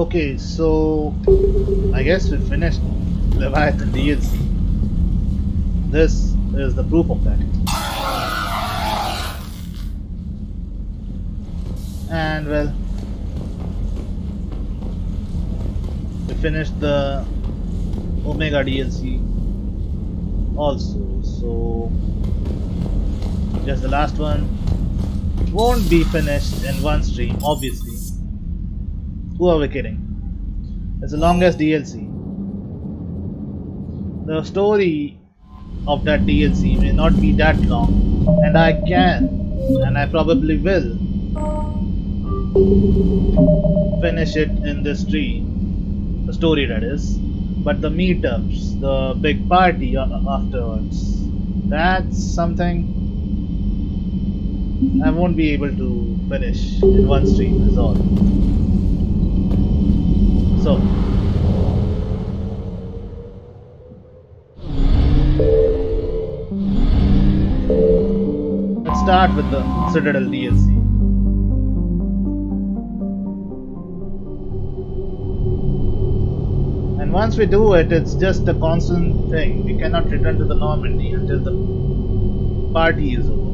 Okay, so I guess we finished Leviathan DLC. This is the proof of that. And well, we finished the Omega DLC also. So just the last one won't be finished in one stream, obviously. Who are we kidding? It's the longest DLC. The story of that DLC may not be that long, and I can, and I probably will, finish it in this stream. The story, that is. But the meetups, the big party afterwards, that's something I won't be able to finish in one stream, is all. So, let's start with the Citadel DLC. And once we do it, it's just a constant thing. We cannot return to the Normandy until the party is over.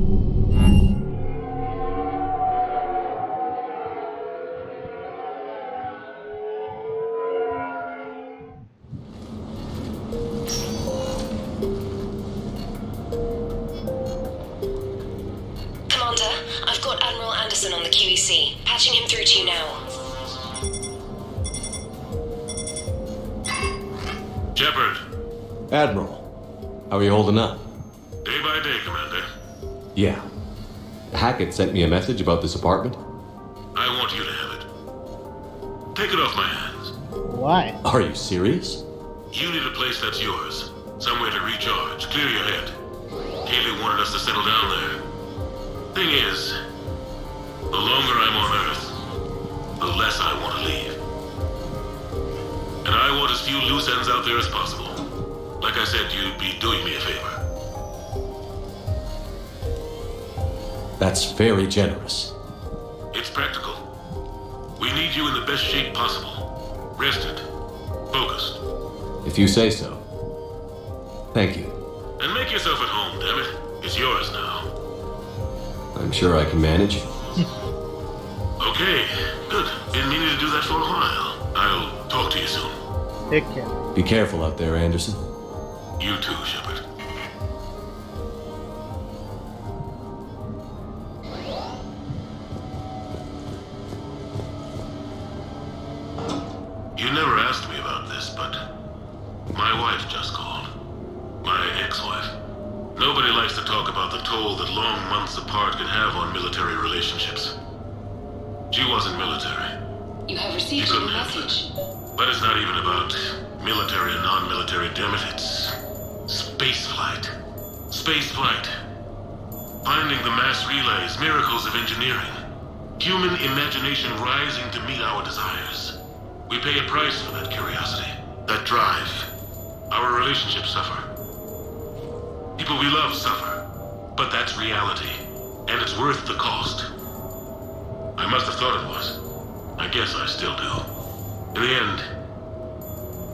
On the QEC. Patching him through to you now. Shepard. Admiral, how are you holding up? Day by day, Commander. Yeah. Hackett sent me a message about this apartment. I want you to have it. Take it off my hands. Why? Are you serious? You need a place that's yours. Somewhere to recharge. Clear your head. Kaylee wanted us to settle down there. Thing is, the longer I'm on Earth, the less I want to leave. And I want as few loose ends out there as possible. Like I said, you'd be doing me a favor. That's very generous. It's practical. We need you in the best shape possible. Rested. Focused. If you say so. Thank you. And make yourself at home, damn it. It's yours now. I'm sure I can manage. Okay, good. Been meaning to do that for a while. I'll talk to you soon. Take care. Be careful out there, Anderson. You too, Shepard. You never asked me about this, but my wife just called. My ex-wife. Nobody likes to talk about the toll that long months apart can have on military relationships. She wasn't military. You have received a message. But it's not even about military and non-military, damn it. It's space flight. Space flight. Finding the mass relays, miracles of engineering. Human imagination rising to meet our desires. We pay a price for that curiosity, that drive. Our relationships suffer. People we love suffer. But that's reality. And it's worth the cost. I must have thought it was. I guess I still do. In the end,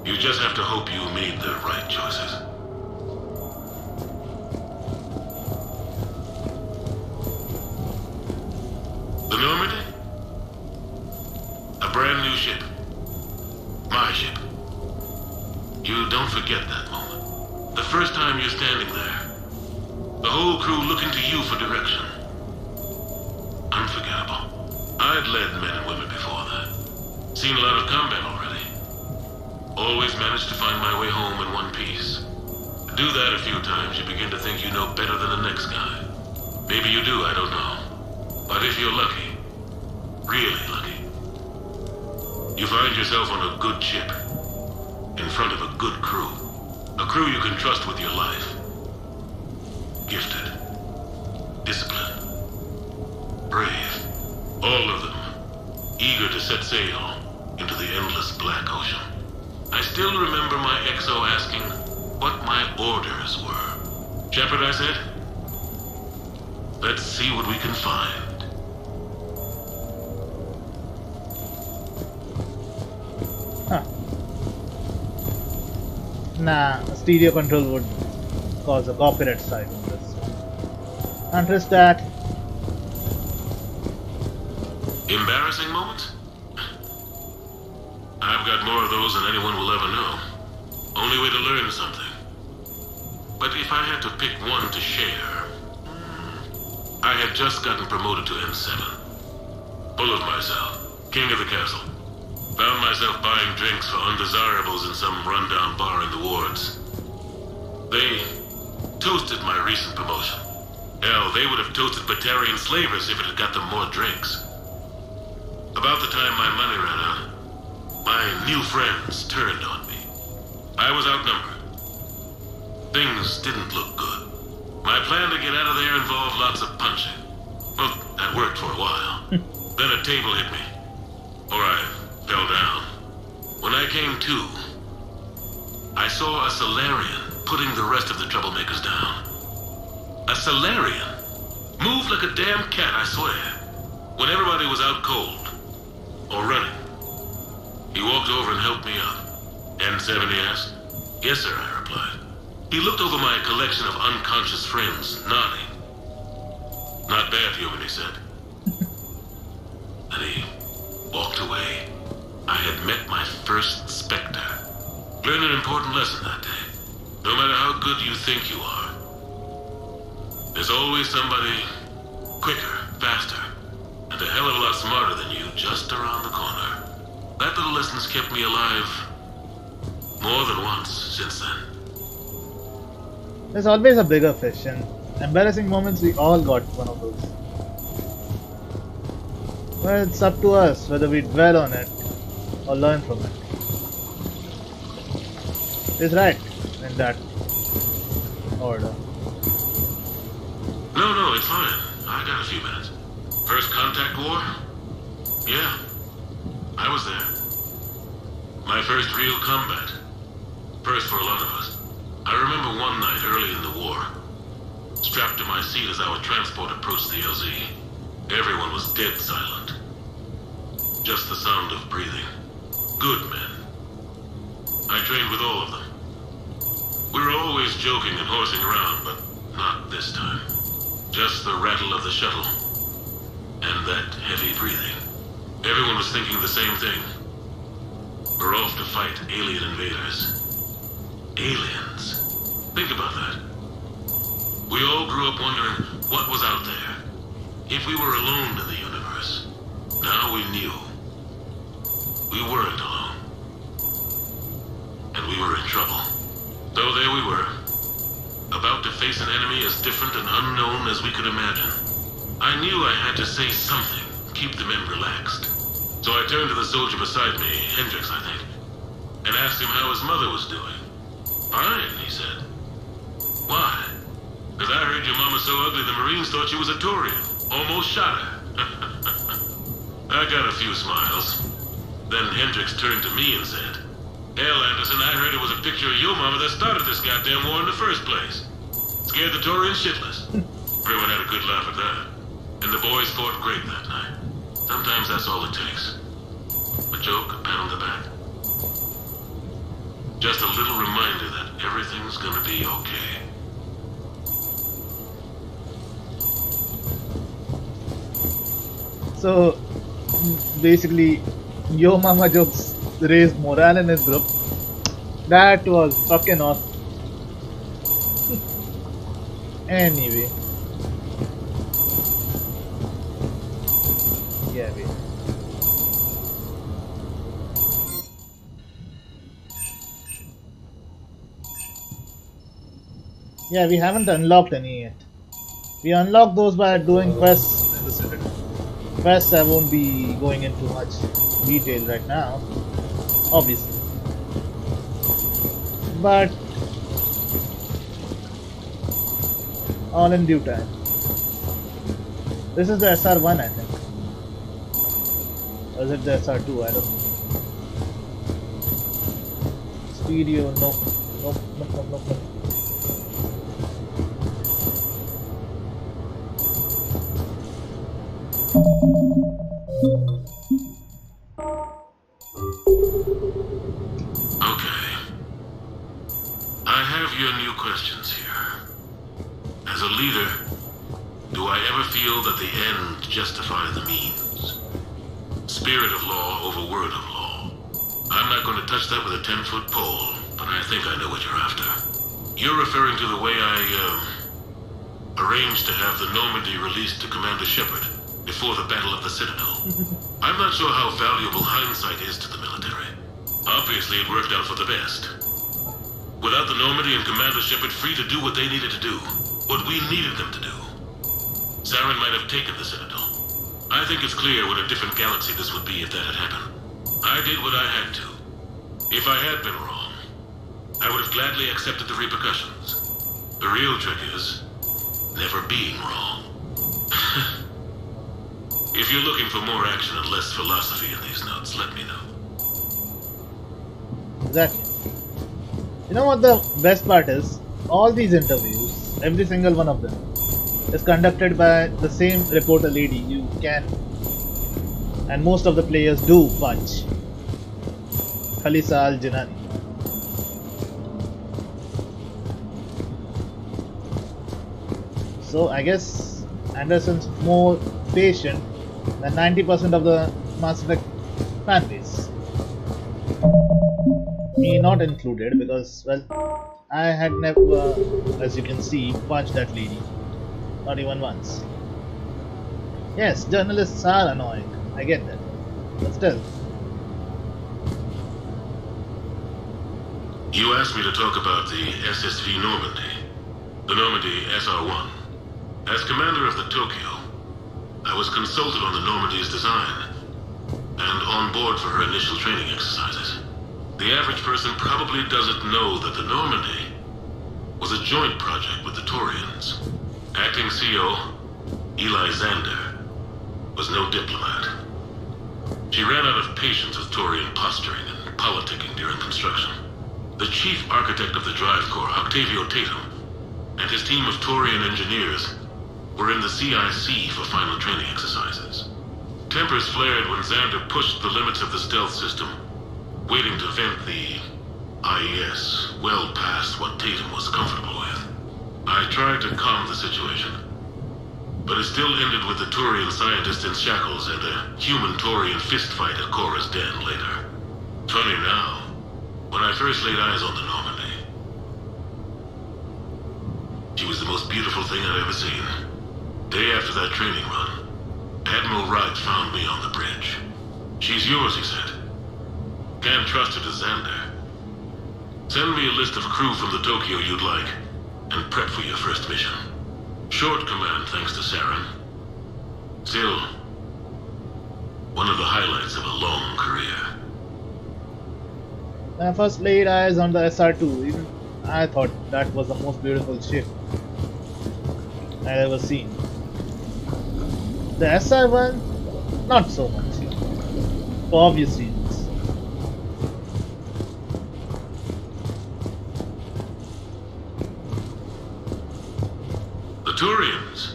you just have to hope you made the right choices. The Normandy? A brand new ship. My ship. You don't forget that moment. The first time you're standing there. The whole crew looking to you for direction. Unforgettable. I'd led men and women before that. Seen a lot of combat already. Always managed to find my way home in one piece. Do that a few times, you begin to think you know better than the next guy. Maybe you do, I don't know. But if you're lucky, really lucky, you find yourself on a good ship, in front of a good crew. A crew you can trust with your life. Gifted. Disciplined. Brave. All of them, eager to set sail into the endless black ocean. I still remember my XO asking what my orders were. Shepard, I said, let's see what we can find. Nah, stereo control would cause a copyright strike on this. Can't risk that. Embarrassing moments? I've got more of those than anyone will ever know. Only way to learn something. But if I had to pick one to share, I had just gotten promoted to M7. Full of myself, king of the castle. Found myself buying drinks for undesirables in some rundown bar in the wards. They toasted my recent promotion. Hell, they would have toasted Batarian slavers if it had got them more drinks. About the time my money ran out, my new friends turned on me. I was outnumbered. Things didn't look good. My plan to get out of there involved lots of punching. Well, that worked for a while. Then a table hit me. Or I fell down. When I came to, I saw a Solarian putting the rest of the troublemakers down. A Solarian? Moved like a damn cat, I swear. When everybody was out cold. Or running. He walked over and helped me up. N7, he asked. Yes, sir, I replied. He looked over my collection of unconscious friends, nodding. Not bad, human, he said. And he walked away. I had met my first Spectre. Learned an important lesson that day. No matter how good you think you are, there's always somebody quicker, faster, and a hell of a lot smarter than you just around the corner. That little lesson's kept me alive more than once since then. There's always a bigger fish, and embarrassing moments, we all got one of those. Well, it's up to us whether we dwell on it or learn from it. It's right in that order. No, it's fine. I got a few minutes. First contact war? Yeah, I was there. My first real combat. First for a lot of us. I remember one night early in the war, strapped to my seat as our transport approached the LZ. Everyone was dead silent. Just the sound of breathing. Good men. I trained with all of them. We were always joking and horsing around, but not this time. Just the rattle of the shuttle. And that heavy breathing. Everyone was thinking the same thing. We're off to fight alien invaders. Aliens. Think about that. We all grew up wondering what was out there. If we were alone in the universe. Now we knew. We weren't alone. And we were in trouble. So there we were. About to face an enemy as different and unknown as we could imagine. I knew I had to say something, keep the men relaxed. So I turned to the soldier beside me, Hendricks, I think, and asked him how his mother was doing. Fine, he said. Why? Because I heard your mama so ugly the Marines thought she was a Taurian. Almost shot her. I got a few smiles. Then Hendricks turned to me and said, Hell, Anderson, I heard it was a picture of your mama that started this goddamn war in the first place. Scared the Taurians shitless. Everyone had a good laugh at that. And the boys fought great that night. Sometimes that's all it takes. A joke, a pat on the back. Just a little reminder that everything's gonna be okay. So, basically, Yo Mama jokes raised morale in his group. That was fucking awesome. Anyway. Yeah, wait. Yeah, we haven't unlocked any yet. We unlock those by doing quests in the Citadel. Quests I won't be going into much detail right now, obviously. But all in due time. This is the SR1, I think. Or is it the SR2? I don't know. Stereo, nope. Nope. Okay. Do I ever feel that the end justify the means? Spirit of law over word of law. I'm not going to touch that with a 10-foot pole, but I think I know what you're after. You're referring to the way I, arranged to have the Normandy released to Commander Shepard before the Battle of the Citadel. I'm not sure how valuable hindsight is to the military. Obviously, it worked out for the best. Without the Normandy and Commander Shepard free to do what they needed to do, what we needed them to do, Saren might have taken the Citadel. I think it's clear what a different galaxy this would be if that had happened. I did what I had to. If I had been wrong, I would have gladly accepted the repercussions. The real trick is never being wrong. If you're looking for more action and less philosophy in these notes, let me know. Exactly. You know what the best part is? All these interviews, every single one of them, is conducted by the same reporter lady you can, and most of the players do punch. Khalisa Al-Jinani. So I guess Anderson's more patient than 90% of the Mass Effect fanbase. Me not included, because, well, I had never, as you can see, punched that lady. Not even once. Yes, journalists are annoying. I get that. But still. You asked me to talk about the SSV Normandy. The Normandy SR-1. As commander of the Tokyo, I was consulted on the Normandy's design and on board for her initial training exercises. The average person probably doesn't know that the Normandy was a joint project with the Taurians. Acting CO, Eli Xander, was no diplomat. She ran out of patience with Taurian posturing and politicking during construction. The chief architect of the Drive Corps, Octavio Tatum, and his team of Taurian engineers were in the CIC for final training exercises. Tempers flared when Xander pushed the limits of the stealth system, waiting to vent the IES well past what Tatum was comfortable with. I tried to calm the situation, but it still ended with the Taurian scientist in shackles and a human-Taurian fistfight at Korra's den later. Funny now, when I first laid eyes on the Normandy, she was the most beautiful thing I'd ever seen. Day after that training run, Admiral Wright found me on the bridge. She's yours, he said. Can't trust her to Xander. Send me a list of crew from the Tokyo you'd like, and prep for your first mission. Short command thanks to Saren. Still, one of the highlights of a long career. When I first laid eyes on the SR2, even I thought that was the most beautiful ship I'd ever seen. The SR1, not so much, for obvious reasons. The Turians?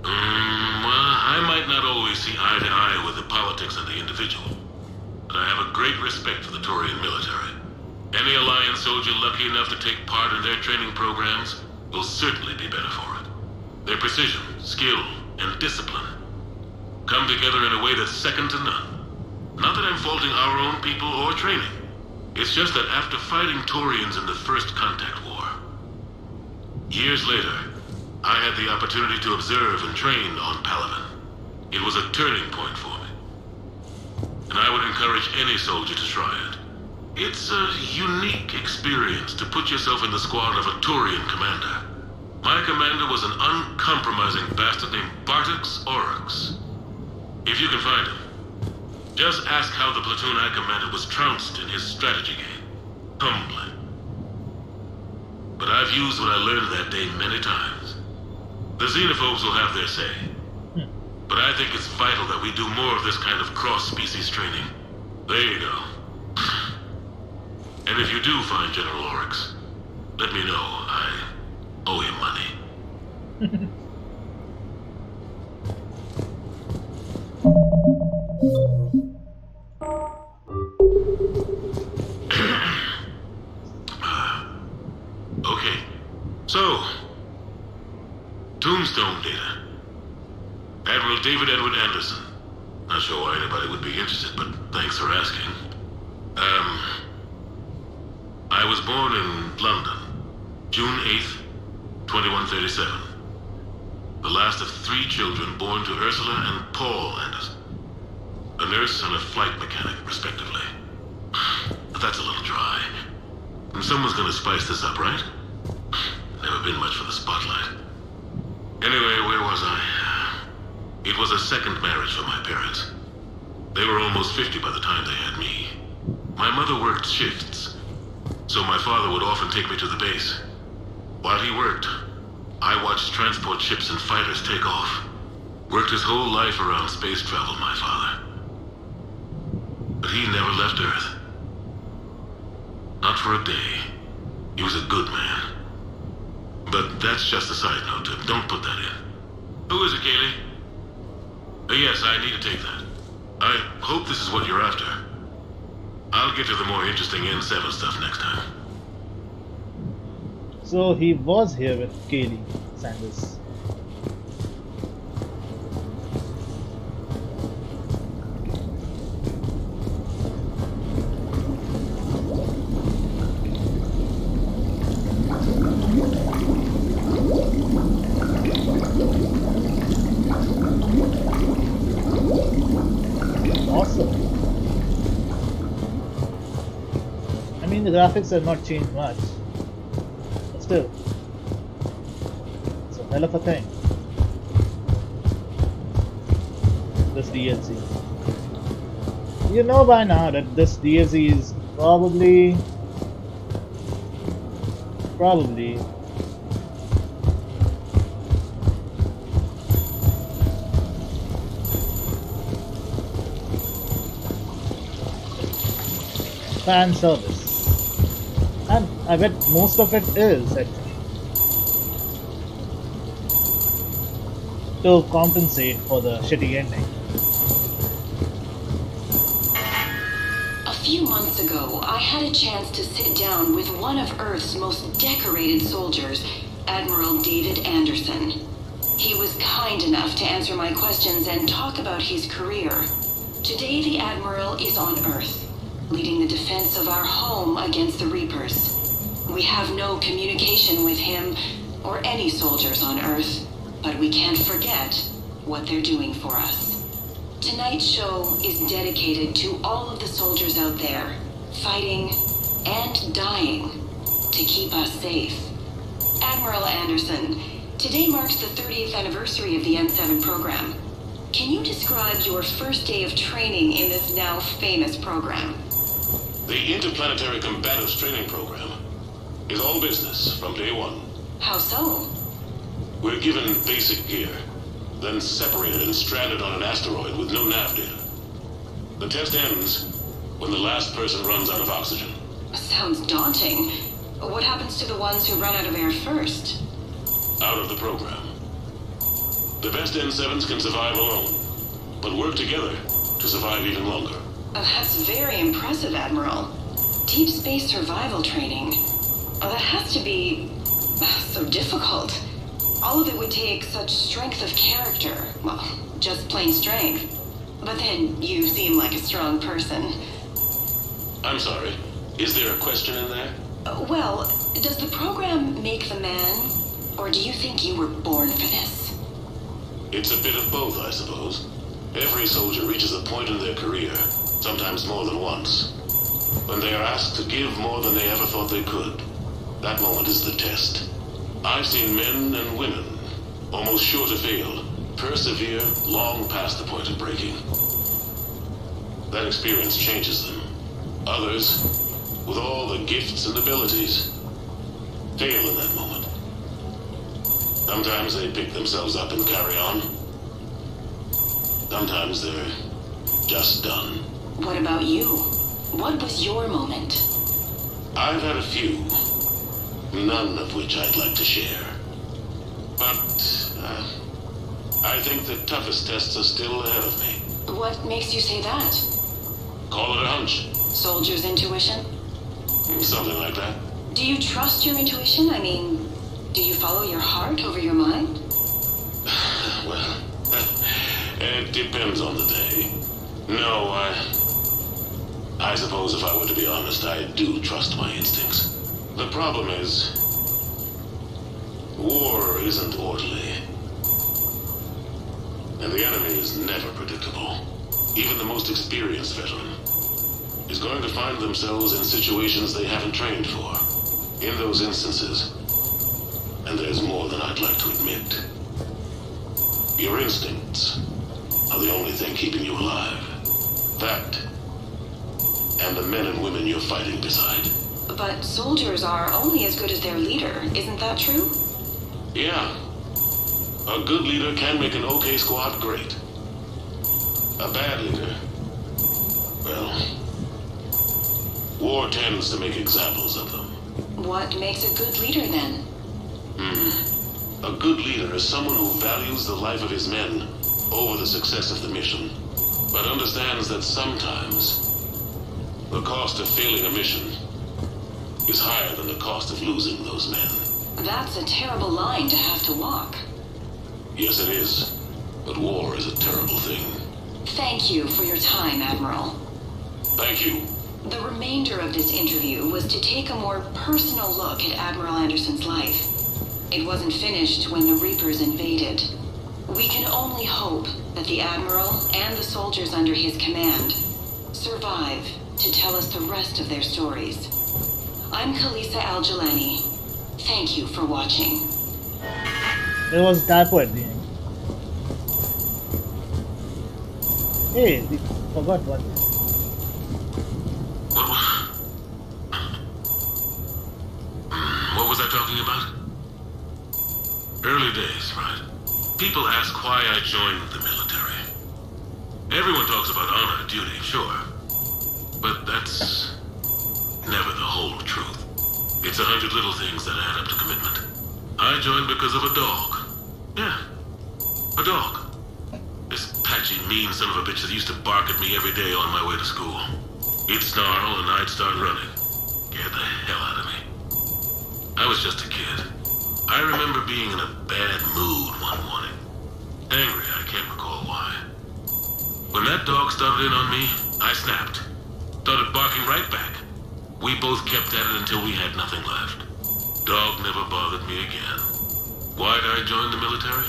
Well, I might not always see eye to eye with the politics and the individual, but I have a great respect for the Turian military. Any Alliance soldier lucky enough to take part in their training programs will certainly be better for it. Their precision, skill, and discipline come together in a way that's second to none. Not that I'm faulting our own people or training. It's just that after fighting Taurians in the First Contact War, years later, I had the opportunity to observe and train on Palaven. It was a turning point for me, and I would encourage any soldier to try it. It's a unique experience to put yourself in the squad of a Taurian commander. My commander was an uncompromising bastard named Bartix Oryx. If you can find him, just ask how the platoon I commanded was trounced in his strategy game. Humbling. But I've used what I learned that day many times. The xenophobes will have their say. But I think it's vital that we do more of this kind of cross-species training. There you go. And if you do find General Oryx, let me know. I owe him money. Okay, so Tombstone data. Admiral David Edward Anderson. Not sure why anybody would be interested, but thanks for asking. I was born in London, June 8th, 2137. The last of 3 children born to Ursula and Paul Anderson. A nurse and a flight mechanic, respectively. But that's a little dry. And someone's gonna spice this up, right? Never been much for the spotlight. Anyway, where was I? It was a second marriage for my parents. They were almost 50 by the time they had me. My mother worked shifts, so my father would often take me to the base. While he worked, I watched transport ships and fighters take off. Worked his whole life around space travel, my father. But he never left Earth. Not for a day. He was a good man. But that's just a side note. Don't put that in. Who is it, Kaylee? Yes, I need to take that. I hope this is what you're after. I'll get to the more interesting N7 stuff next time. So he was here with Kaylee Sanders. Awesome. I mean, the graphics have not changed much, but still, it's a hell of a thing. This DLC. You know by now that this DLC is probably fan service, and I bet most of it is actually to compensate for the shitty ending. A few months ago, I had a chance to sit down with one of Earth's most decorated soldiers, Admiral David Anderson. He was kind enough to answer my questions and talk about his career. Today, the Admiral is on Earth, leading the defense of our home against the Reapers. We have no communication with him or any soldiers on Earth, but we can't forget what they're doing for us. Tonight's show is dedicated to all of the soldiers out there, fighting and dying to keep us safe. Admiral Anderson, today marks the 30th anniversary of the N7 program. Can you describe your first day of training in this now famous program? The Interplanetary Combatives Training Program is all business from day one. How so? We're given basic gear, then separated and stranded on an asteroid with no nav data. The test ends when the last person runs out of oxygen. Sounds daunting. What happens to the ones who run out of air first? Out of the program. The best N7s can survive alone, but work together to survive even longer. That's very impressive, Admiral. Deep space survival training. That has to be so difficult. All of it would take such strength of character. Well, just plain strength. But then you seem like a strong person. I'm sorry, is there a question in there? Well, does the program make the man? Or do you think you were born for this? It's a bit of both, I suppose. Every soldier reaches a point in their career, sometimes more than once, when they are asked to give more than they ever thought they could. That moment is the test. I've seen men and women, almost sure to fail, persevere long past the point of breaking. That experience changes them. Others, with all the gifts and abilities, fail in that moment. Sometimes they pick themselves up and carry on. Sometimes they're just done. What about you? What was your moment? I've had a few, none of which I'd like to share. But I think the toughest tests are still ahead of me. What makes you say that? Call it a hunch. Soldier's intuition? Something like that. Do you trust your intuition? I mean, do you follow your heart over your mind? It depends on the day. No, I suppose if I were to be honest, I do trust my instincts. The problem is, war isn't orderly. And the enemy is never predictable. Even the most experienced veteran is going to find themselves in situations they haven't trained for. In those instances, and there's more than I'd like to admit, your instincts are the only thing keeping you alive. That, and the men and women you're fighting beside. But soldiers are only as good as their leader, isn't that true? Yeah. A good leader can make an okay squad great. A bad leader, well, war tends to make examples of them. What makes a good leader then? A good leader is someone who values the life of his men over the success of the mission, but understands that sometimes the cost of failing a mission is higher than the cost of losing those men. That's a terrible line to have to walk. Yes, it is. But war is a terrible thing. Thank you for your time, Admiral. Thank you. The remainder of this interview was to take a more personal look at Admiral Anderson's life. It wasn't finished when the Reapers invaded. We can only hope that the Admiral and the soldiers under his command survive to tell us the rest of their stories. I'm Kalisa Al-Jalani. Thank you for watching. There was a typo at the end. Hey, we forgot one. What was I talking about? Early days, right? People ask why I joined the military. Everyone talks about honor, duty, sure. But that's never the whole truth. It's 100 little things that add up to commitment. I joined because of a dog. Yeah, a dog. This patchy, mean son of a bitch that used to bark at me every day on my way to school. He'd snarl and I'd start running. Scared the hell out of me. I was just a kid. I remember being in a bad mood one morning. Angry, I can't recall why. When that dog started in on me, I snapped. Started barking right back. We both kept at it until we had nothing left. Dog never bothered me again. Why'd I join the military?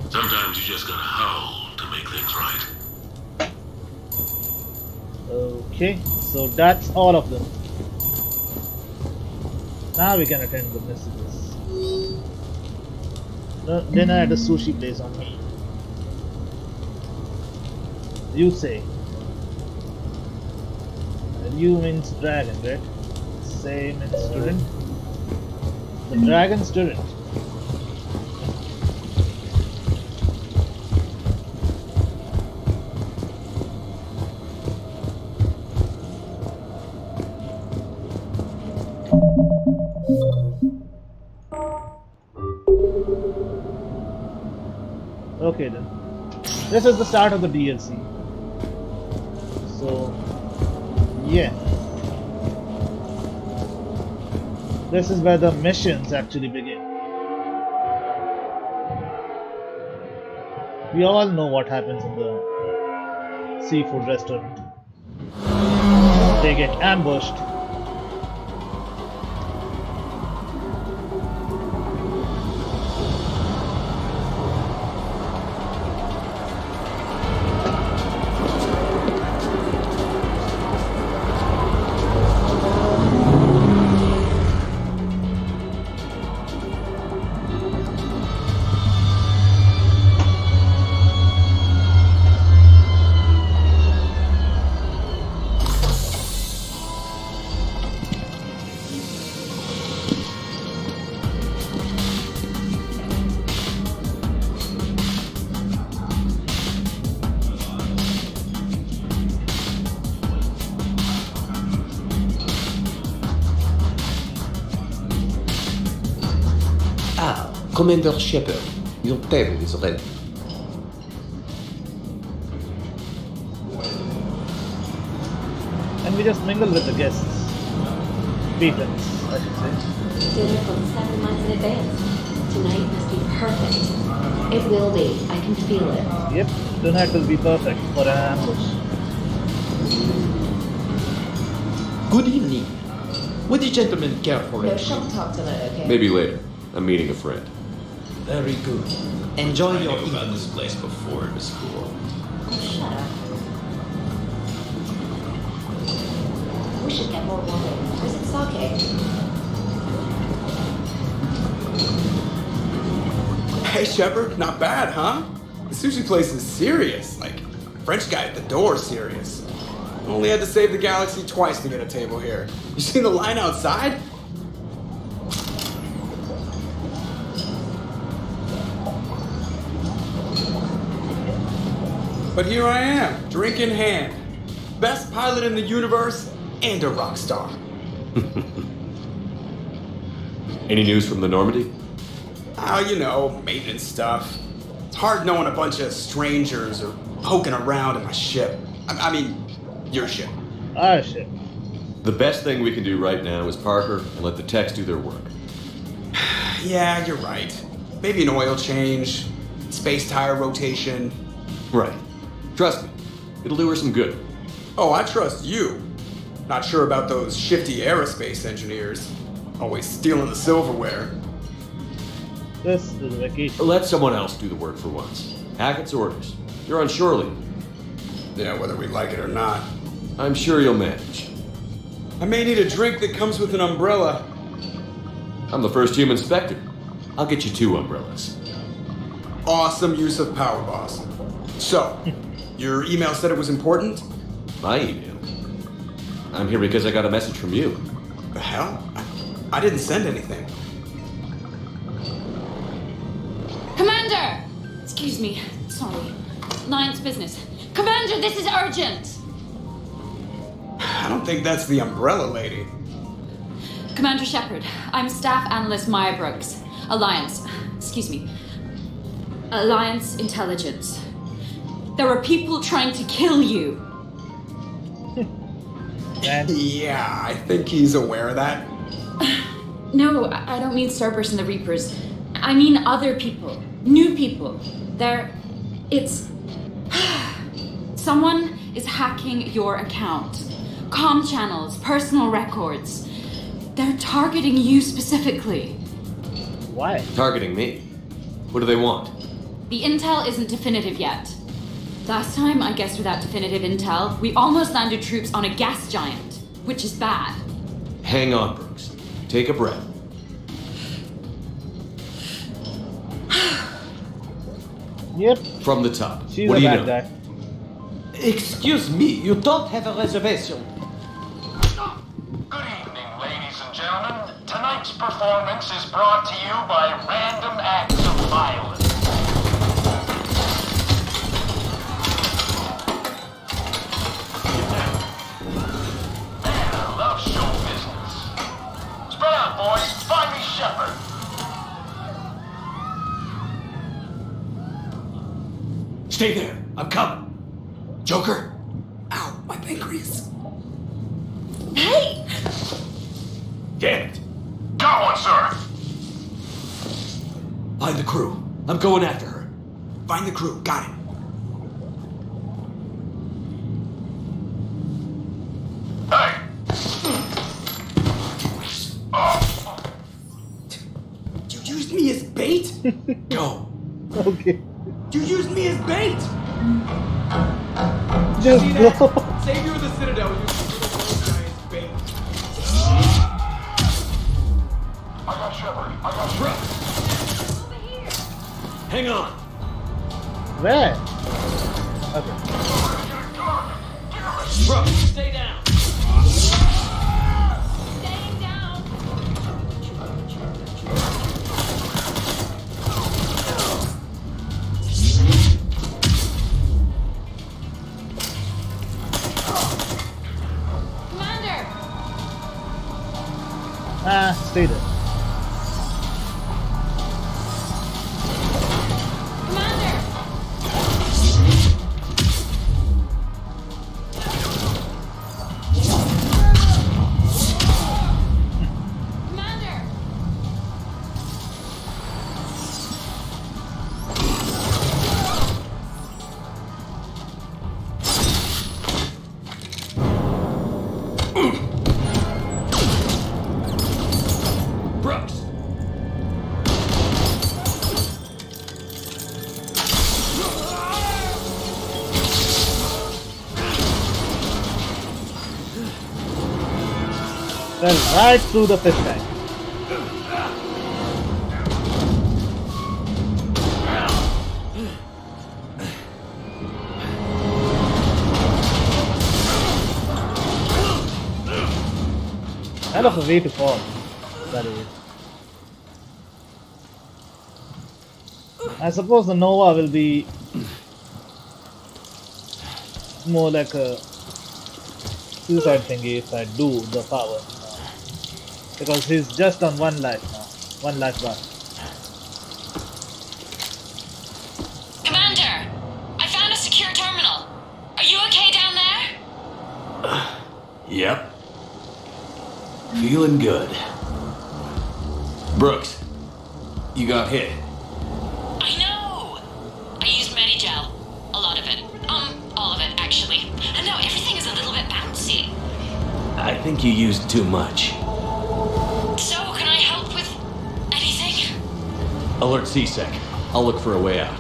Sometimes you just gotta howl to make things right. Okay, so that's all of them. Now we can attend the messages. Dinner at a sushi place on me. You say. And you means dragon, right? Say means student. The dragon student. Okay then. This is the start of the DLC. So, yeah. This is where the missions actually begin. We all know what happens in the seafood restaurant. They get ambushed. Commander Shepard, your table is ready. And we just mingle with the guests. Patrons, I should say. Dinner from 7 months in advance. Tonight must be perfect. It will be. I can feel it. Yep, tonight will be perfect for an ambush. Good evening. Would the gentleman care for No it? shop talk tonight, okay? Maybe later. I'm meeting a friend. Very good. Enjoy your I knew about evening. this place before it was cool. Oh, shut up. We should get more wine. Where's it sake? Hey Shepard, not bad, huh? The sushi place is serious. Like, French guy at the door serious. Only had to save the galaxy twice to get a table here. You seen the line outside? But here I am, drink in hand. Best pilot in the universe and a rock star. Any news from the Normandy? Oh, you know, maintenance stuff. It's hard knowing a bunch of strangers or poking around in my ship. I mean, your ship. Ah, shit. The best thing we can do right now is park her and let the techs do their work. Yeah, you're right. Maybe an oil change, space tire rotation. Right. Trust me, it'll do her some good. Oh, I trust you. Not sure about those shifty aerospace engineers. Always stealing the silverware. This is a vacation. Let someone else do the work for once. Hackett's orders. You're on shore leave. Yeah, whether we like it or not. I'm sure you'll manage. I may need a drink that comes with an umbrella. I'm the first human specter. I'll get you 2 umbrellas. Awesome use of power, boss. So, your email said it was important? My email. I'm here because I got a message from you. The hell? I didn't send anything. Commander! Excuse me. Sorry. Lion's business. Commander, this is urgent! I don't think that's the umbrella lady. Commander Shepard, I'm Staff Analyst Maya Brooks. Alliance. Excuse me. Alliance Intelligence. There are people trying to kill you. And Yeah, I think he's aware of that. No, I don't mean Cerberus and the Reapers. I mean other people. New people. It's... Someone is hacking your account. Comm channels, personal records. They're targeting you specifically. why? Targeting me. What do they want? The intel isn't definitive yet. Last time, I guess without definitive intel, we almost landed troops on a gas giant, which is bad. Hang on, Brooks. Take a breath. Yep, From the top. she's What a do you bad know? guy. Excuse me, you don't have a reservation. Good evening, ladies and gentlemen. Tonight's performance is brought to you by random acts of violence. Man, I love show business. Spread out, boys. Find me Shepard. Stay there. I'm coming. Joker? Ow, my pancreas. Hey! Damn it. Got one, sir. Find the crew. I'm going after her. Find the crew, got it. Hey. Oh, You used me as bait? Go. Okay. You used me as bait! Just See go. that? Savior of the Citadel used the little guy as bait. I got Shepard. I got Shepard. Hang on. Where? Okay. Brooks, stay down. Staying down! Commander! Ah, stay there. Commander! Commander! Fell right through the fish tank. Hell of a way to fall, by the way. I suppose the Nova will be more like a suicide thingy if I do the power. Because he's just on one life now. One life bar. Commander! I found a secure terminal. Are you okay down there? Yep. Feeling good. Brooks, you got hit. I know! I used Medigel. A lot of it. All of it, actually. And now everything is a little bit bouncy. I think you used too much. So, can I help with anything? Alert C-Sec. I'll look for a way out.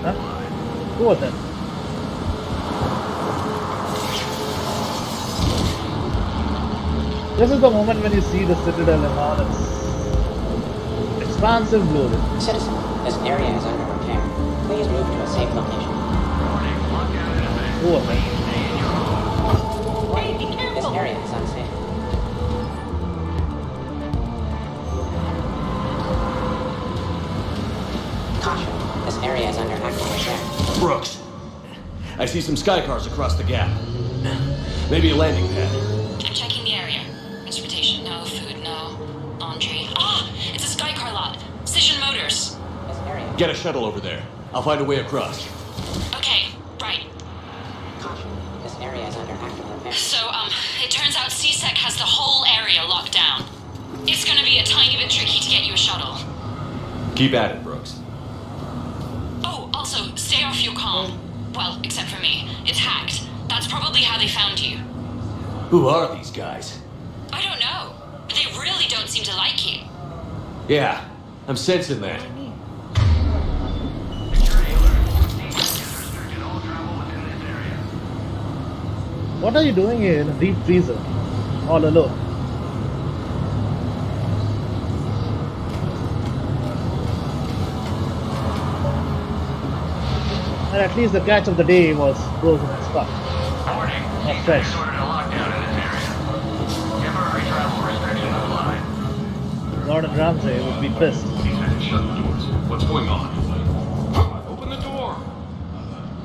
Huh? Who was that? This is the moment when you see the Citadel in all its expansive glory. Citizen, this area is under repair. Please move to a safe location. Who was that? Warning, this area is unsafe. Caution, this area is under active repair. Brooks, I see some sky cars across the gap. Maybe a landing pad. I'm checking the area. Transportation, no. Food, no. Laundry. Ah! It's a Skycar lot. Station Motors. This area. Get a shuttle over there. I'll find a way across. Okay, right. Caution, this area is under active repair. So, it turns out C-Sec has the whole area locked down. It's gonna be a tiny bit tricky to get you a shuttle. Keep at it, Brooks. Oh, also, stay off your comm. Well, except for me. It's hacked. That's probably how they found you. Who are these guys? I don't know. But they really don't seem to like you. Yeah, I'm sensing that. What are you doing here in a deep freezer? All alone? And at least the catch of the day was frozen and stuck. Warning, Not fresh. ordered a lockdown in this area. Temporary travel restriction applied. Gordon Ramsay would be pissed. Shut the doors. What's going on? Open the door.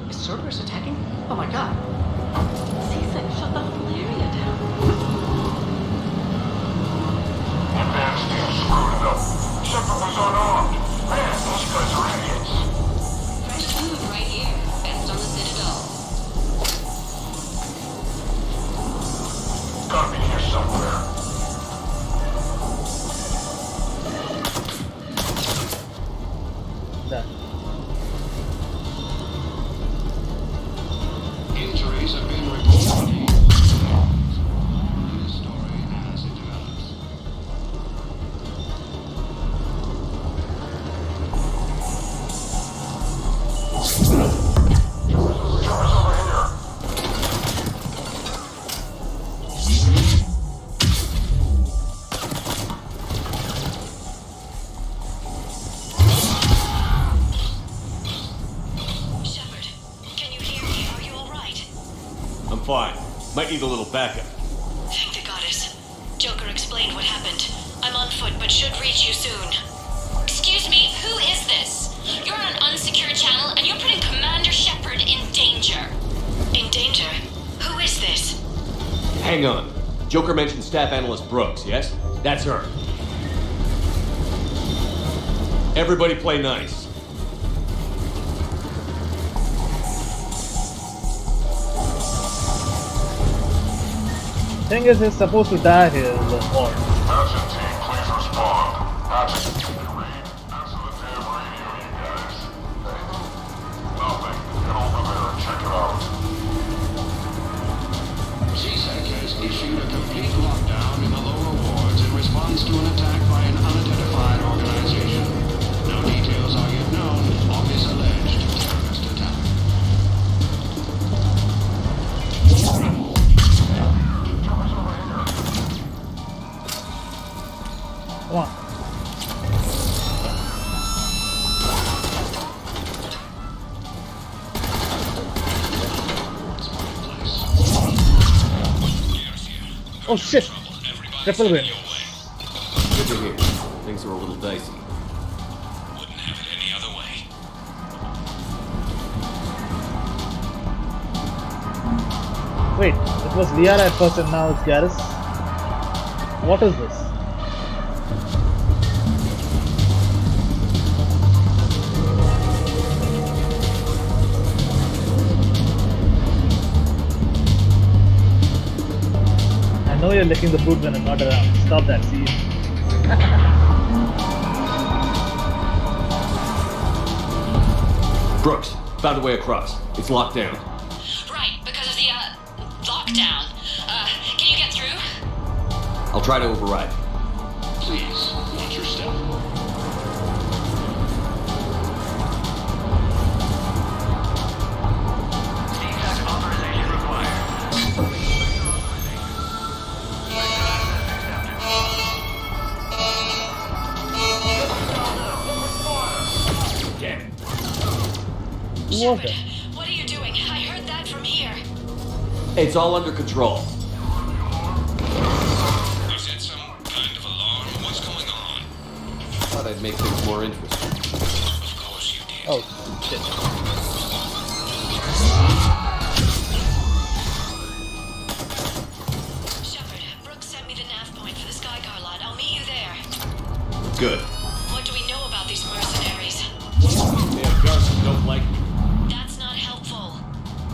Is Cerberus attacking? Oh my god. C-Sec shut the whole area down. That man's still screwed it up. Shepard was unarmed. Man, those guys are idiots. Fresh food right here. Best on the Citadel. Gotta be here somewhere. Done. Injuries have been reported. This story as it develops. Jar's over here. Shepard, can you hear me? Are you alright? I'm fine. Might need a little backup. Thank the goddess. Joker explained what happened. I'm on foot, but should reach you soon. Excuse me, who is this? You're on an unsecured channel, and you're putting Commander Shepard in danger. In danger? Who is this? Hang on. Joker mentioned Staff Analyst Brooks, yes? That's her. Everybody play nice. Thing is, he's supposed to die here in the war. Action team, please respond. Action team, read. Answer the damn radio, you guys. Hey, nothing. Get over there and check it out. C-Sec has issued a complete lockdown in the lower wards in response to an attack by an unidentified organization. No details are yet known of this alleged terrorist attack. Oh shit! Triple win. Good to hear. Things are a little dicey. Wouldn't have it any other way. Wait, it was Liara at first and now it's Garrus? What is this? I know you're licking the boot when I'm not around. Stop that, see you. Brooks, found a way across. It's locked down. Right, because of the, lockdown. Can you get through? I'll try to override. Please, watch your step. Water. What are you doing? I heard that from here. It's all under control. Is it some kind of alarm? What's going on? Thought I'd make things more interesting. Of course you did. Oh, shit. Shepard, Brooks sent me the nav point for the Skycar lot. I'll meet you there. Good. What do we know about these mercenaries? They have guns that don't like me. That's not helpful.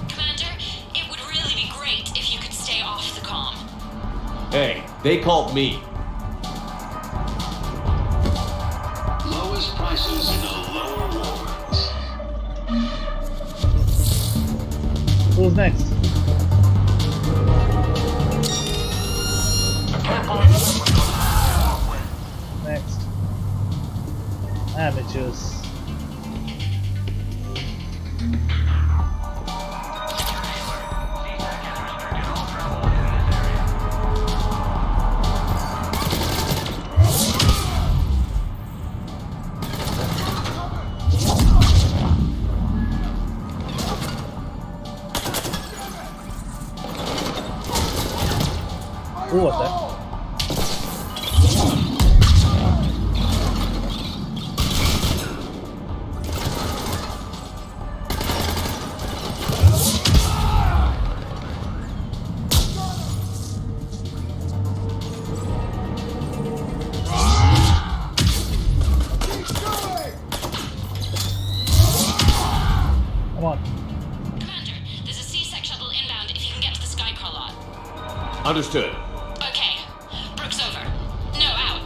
Commander, it would really be great if you could stay off the comm. Hey, they called me. Lowest prices in the lower wards. Who's next? Next. Amateurs. Who was that? Come on. Commander, there's a C-Sec shuttle inbound if you can get to the Skycar lot. Understood. Okay. Brooks over. No, out.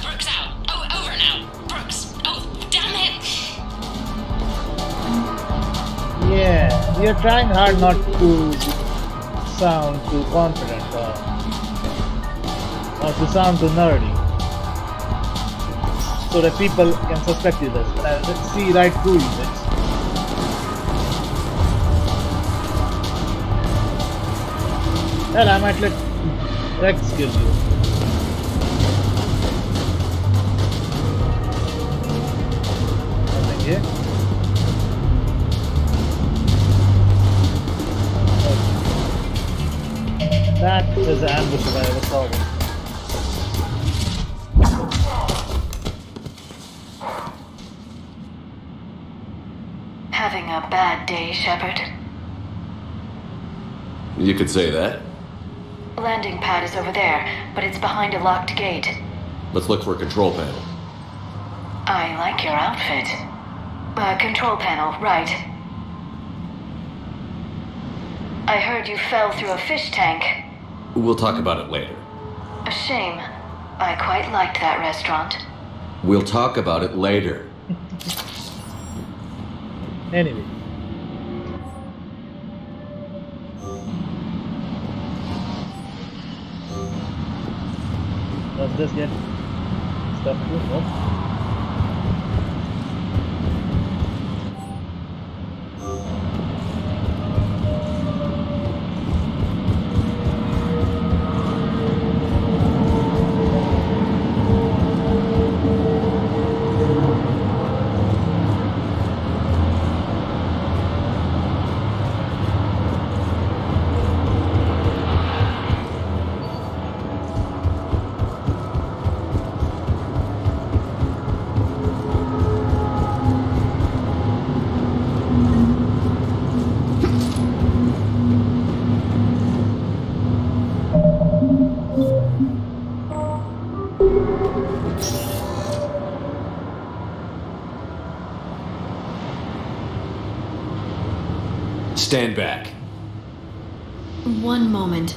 Brooks out. Oh, over now. Brooks. Oh, damn it! Yeah, you're trying hard not to sound too confident or to sound too nerdy. So that people can suspect you this. See right through you, bitch. Hell, I might let Rex kill you. Nothing here. Okay. That is an ambush if I ever saw one. Having a bad day, Shepard? You could say that. Landing pad is over there, but it's behind a locked gate. Let's look for a control panel. I like your outfit. Control panel, right. I heard you fell through a fish tank. We'll talk about it later. A shame. I quite liked that restaurant. We'll talk about it later. Anyway. Does this get stuff too? No? Stand back. One moment.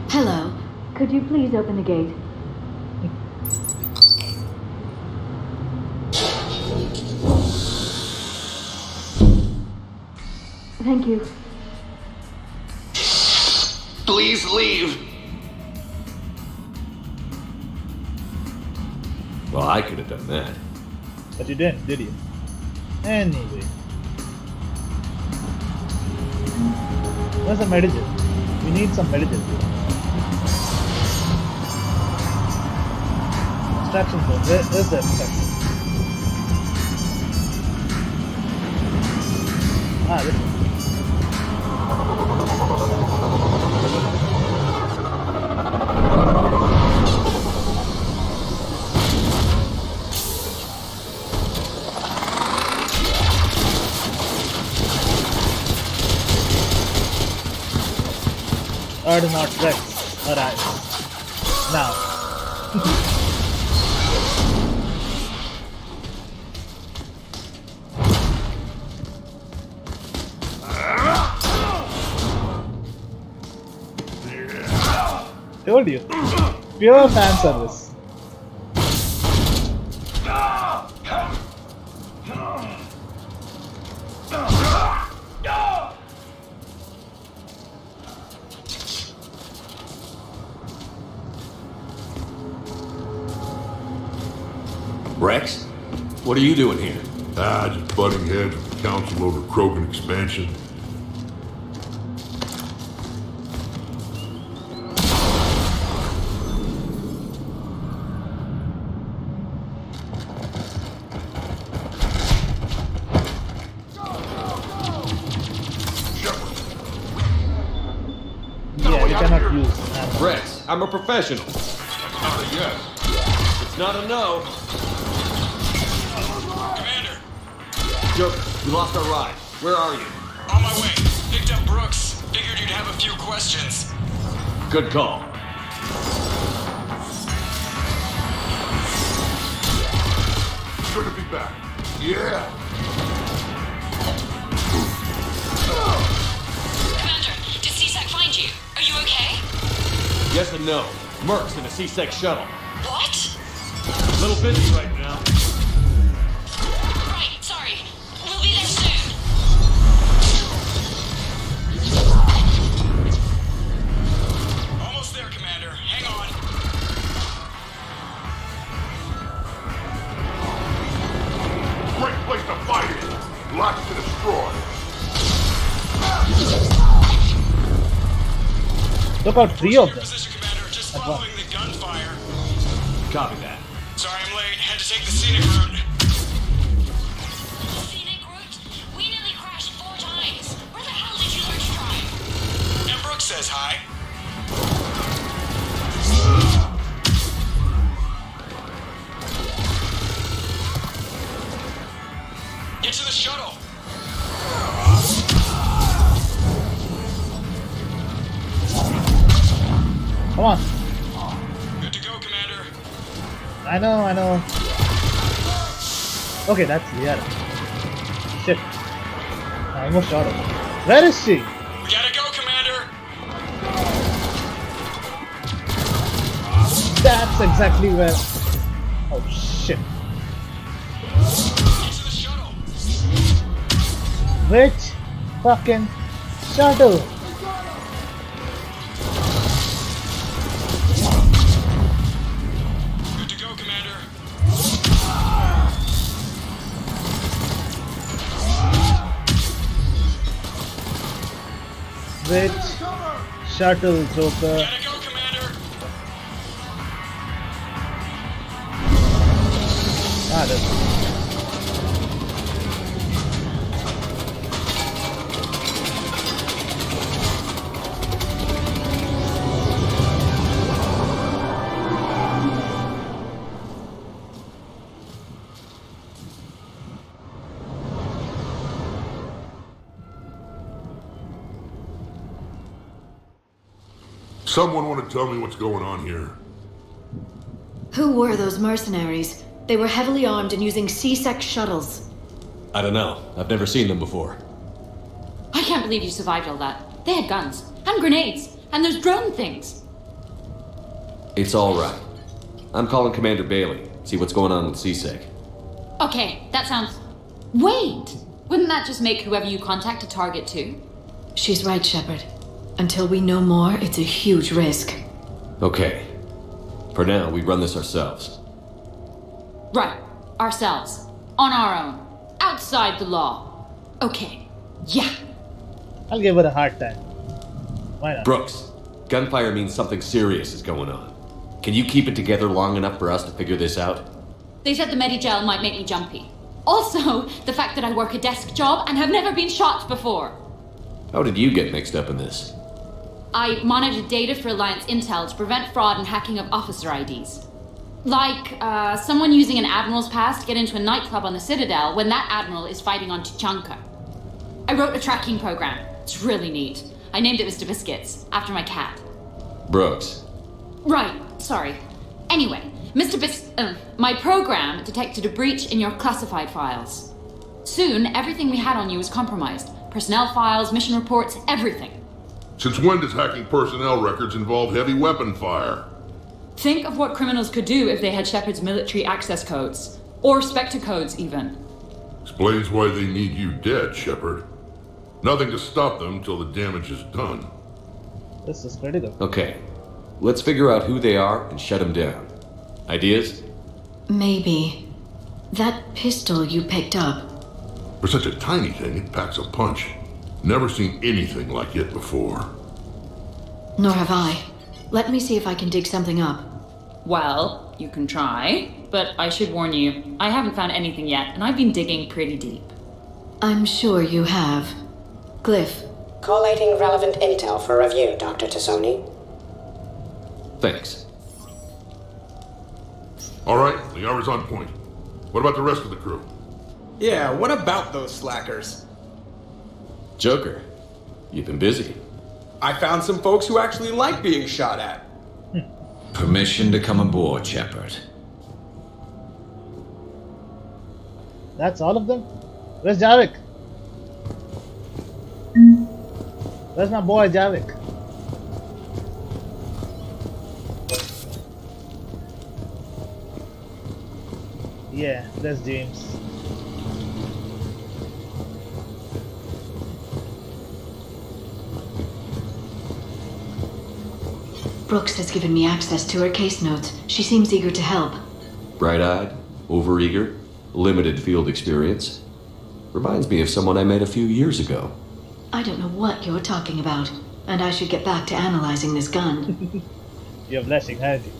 Hello. Could you please open the gate? Thank you. Please leave. Well, I could have done that. But you didn't, did you? Anyway. Where's the medicine? We need some medicine. Extraction zone. Where is the extraction? Ah, this one. Do not Rex arrives. Now. Told you. Pure fan service. Rex? What are you doing here? Just butting heads with the council over Krogan expansion. Yeah, you cannot use ammo. Rex, I'm a professional. That's not a yes. It's not a no. Commander, Joker, we lost our ride. Where are you? on my way. Picked up Brooks. Figured you'd have a few questions. Good call. Good to be back. Yeah. Commander, did CSAC find you? Are you okay? Yes and no. Merc's in a C-Sec shuttle. What? A little busy right now. Right, sorry. We'll be there soon. Almost there, Commander. Hang on. Great place to fight in. Lots to destroy. Took out 3 of them. Position, Commander. Just following the gunfire. Copy that. Sorry I'm late. Had to take the scenic route. Scenic route? We nearly crashed 4 times. Where the hell did you learn to drive? And Brooks says hi. Get to the shuttle. Come on. Good to go, Commander. I know. Okay, that's Liara. Shit. I almost shot her. Where is she? We gotta go, Commander. That's exactly where. Oh shit. Get to the shuttle. Which fucking shuttle? Good to go, Commander. Which shuttle, Joker? Gotta go, Commander. Ah, that's. Someone want to tell me what's going on here? Who were those mercenaries? They were heavily armed and using C-Sec shuttles. I don't know. I've never seen them before. I can't believe you survived all that. They had guns, and grenades, and those drone things. It's all right. I'm calling Commander Bailey. See what's going on with CSEC. Okay, that sounds... Wait! Wouldn't that just make whoever you contact a target too? She's right, Shepard. Until we know more, it's a huge risk. Okay. For now, we run this ourselves. Right. Ourselves. On our own. Outside the law. Okay. Yeah. I'll give her a hard time. Why not? Brooks, gunfire means something serious is going on. Can you keep it together long enough for us to figure this out? They said the Medigel might make me jumpy. Also, the fact that I work a desk job and have never been shot before. How did you get mixed up in this? I monitored data for Alliance intel to prevent fraud and hacking of officer IDs. Like, someone using an Admiral's pass to get into a nightclub on the Citadel when that Admiral is fighting on Tuchanka. I wrote a tracking program. It's really neat. I named it Mr. Biscuits, after my cat. Brooks. Right, sorry. Anyway, my program detected a breach in your classified files. Soon, everything we had on you was compromised. Personnel files, mission reports, everything. Since when does hacking personnel records involve heavy weapon fire? Think of what criminals could do if they had Shepard's military access codes. Or Spectre codes, even. Explains why they need you dead, Shepard. Nothing to stop them till the damage is done. This is critical. Okay. Let's figure out who they are and shut them down. Ideas? Maybe. That pistol you picked up. For such a tiny thing, it packs a punch. Never seen anything like it before. Nor have I. Let me see if I can dig something up. Well, you can try, but I should warn you, I haven't found anything yet, and I've been digging pretty deep. I'm sure you have. Glyph. Collating relevant intel for review, Dr. Tassoni. Thanks. All right, the hour's on point. What about the rest of the crew? Yeah, what about those slackers? Joker, you've been busy. I found some folks who actually like being shot at. Permission to come aboard, Shepard. That's all of them? Where's Javik? Where's my boy Javik? Yeah, that's James. Brooks has given me access to her case notes. She seems eager to help. Bright-eyed, overeager, limited field experience. Reminds me of someone I met a few years ago. I don't know what you're talking about, and I should get back to analyzing this gun. You're blushing, aren't you?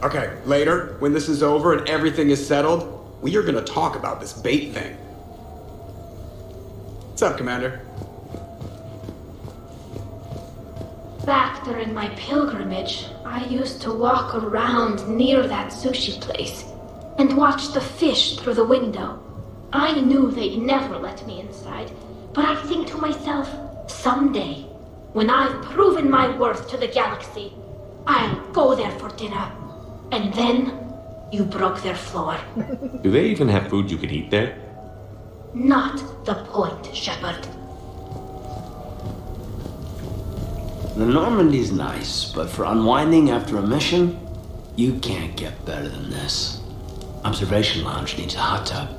Okay, later, when this is over and everything is settled, we are gonna talk about this bait thing. What's up, Commander? Back during my pilgrimage, I used to walk around near that sushi place and watch the fish through the window. I knew they'd never let me inside, but I think to myself, someday, when I've proven my worth to the galaxy, I'll go there for dinner. And then, you broke their floor. Do they even have food you could eat there? Not the point, Shepard. The Normandy's nice, but for unwinding after a mission, you can't get better than this. Observation Lounge needs a hot tub.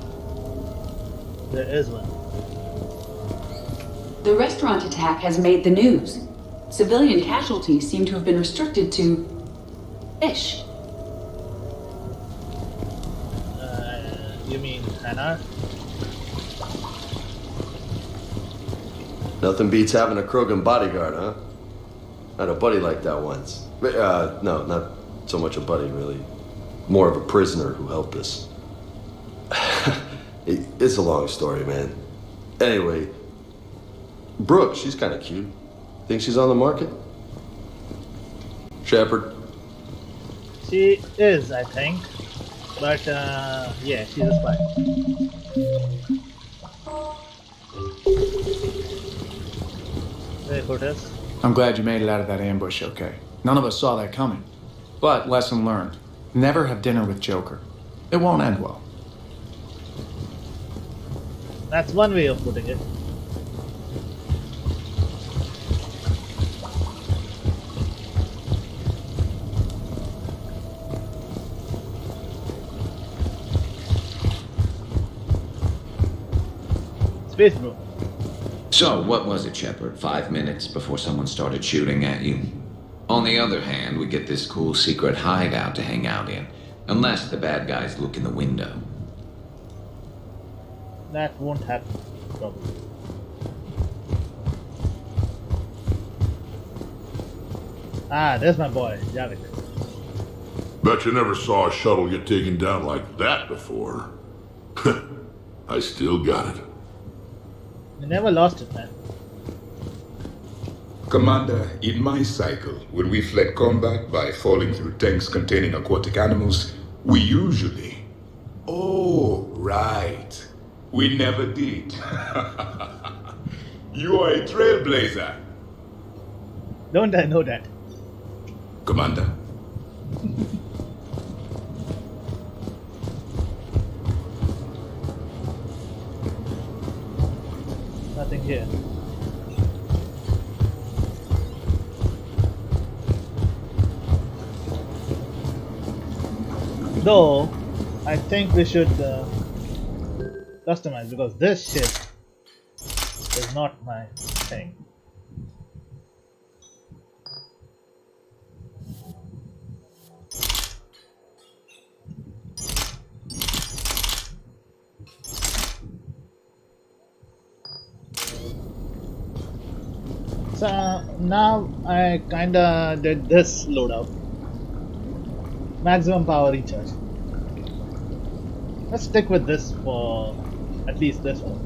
There is one. The restaurant attack has made the news. Civilian casualties seem to have been restricted to fish. You mean Hannah? Nothing beats having a Krogan bodyguard, huh? I had a buddy like that once. No, not so much a buddy, really. More of a prisoner who helped us. It's a long story, man. Anyway, Brooke, she's kind of cute. Think she's on the market? Shepard? She is, I think. But, yeah, she's a spy. Hey, Cortez. I'm glad you made it out of that ambush okay. None of us saw that coming. But lesson learned. Never have dinner with Joker. It won't end well. That's one way of putting it. Space bro. So, what was it, Shepard? 5 minutes before someone started shooting at you? On the other hand, we get this cool secret hideout to hang out in. Unless the bad guys look in the window. That won't happen, probably. Ah, there's my boy, Javik. Bet you never saw a shuttle get taken down like that before. I still got it. You never lost it, man. Commander, in my cycle, when we fled combat by falling through tanks containing aquatic animals, we usually... Oh, right. We never did. You are a trailblazer. Don't I know that? Commander. Nothing here. Though, I think we should customize, because this shit is not my thing. So now I kinda did this loadout. Maximum power recharge. Let's stick with this for at least this one.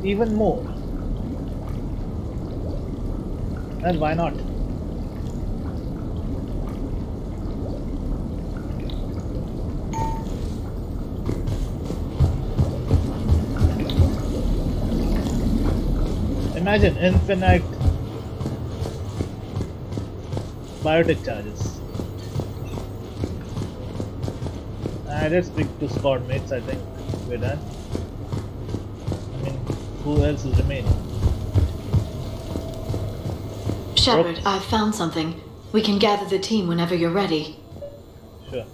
Even more. And why not? Imagine infinite biotic charges. I did speak to squad mates, I think we're done. I mean, who else is remaining? Shepard, I've found something. We can gather the team whenever you're ready. Sure.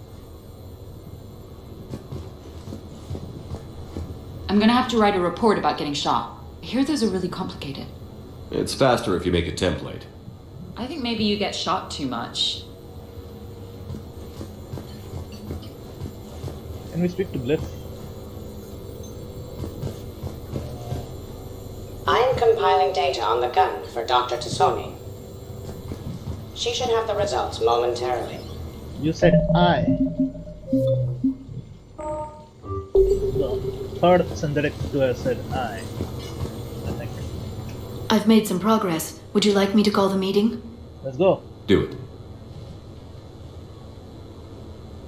I'm gonna have to write a report about getting shot. I hear those are really complicated. It's faster if you make a template. I think maybe you get shot too much. Can we speak to Bliff? I'm compiling data on the gun for Dr. Tassoni. She should have the results momentarily. You said I. The third synthetic to have said I think. I've made some progress. Would you like me to call the meeting? Let's go. Do it.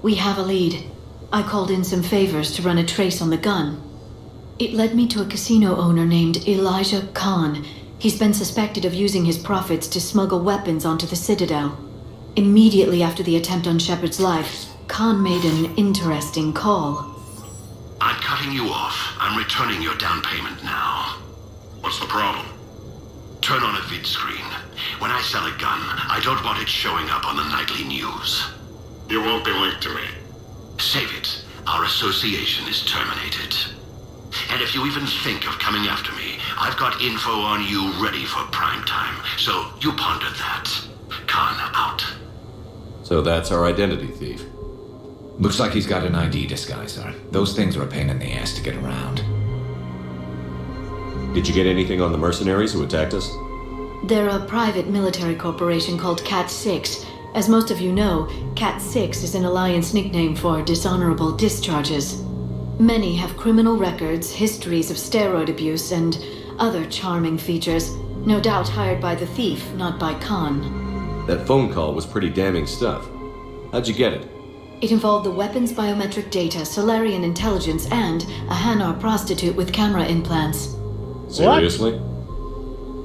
We have a lead. I called in some favors to run a trace on the gun. It led me to a casino owner named Elijah Khan. He's been suspected of using his profits to smuggle weapons onto the Citadel. Immediately after the attempt on Shepard's life, Khan made an interesting call. I'm cutting you off. I'm returning your down payment now. What's the problem? Turn on a vid screen. When I sell a gun, I don't want it showing up on the nightly news. You won't be linked to me. Save it. Our association is terminated. And if you even think of coming after me, I've got info on you ready for prime time. So you ponder that. Khan out. So that's our identity thief. Looks like he's got an ID disguiser. Those things are a pain in the ass to get around. Did you get anything on the mercenaries who attacked us? They're a private military corporation called Cat 6. As most of you know, Cat 6 is an Alliance nickname for dishonorable discharges. Many have criminal records, histories of steroid abuse, and other charming features. No doubt hired by the thief, not by Khan. That phone call was pretty damning stuff. How'd you get it? It involved the weapons biometric data, Solarian intelligence, and a Hanar prostitute with camera implants. Seriously?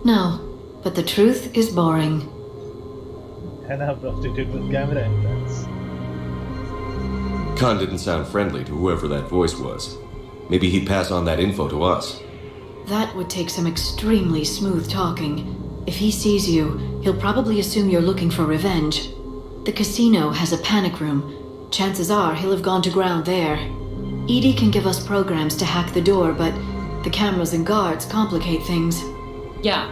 No, but the truth is boring. And a prostitute with camera implants. Khan didn't sound friendly to whoever that voice was. Maybe he'd pass on that info to us. That would take some extremely smooth talking. If he sees you, he'll probably assume you're looking for revenge. The casino has a panic room. Chances are he'll have gone to ground there. Edie can give us programs to hack the door, but the cameras and guards complicate things. Yeah.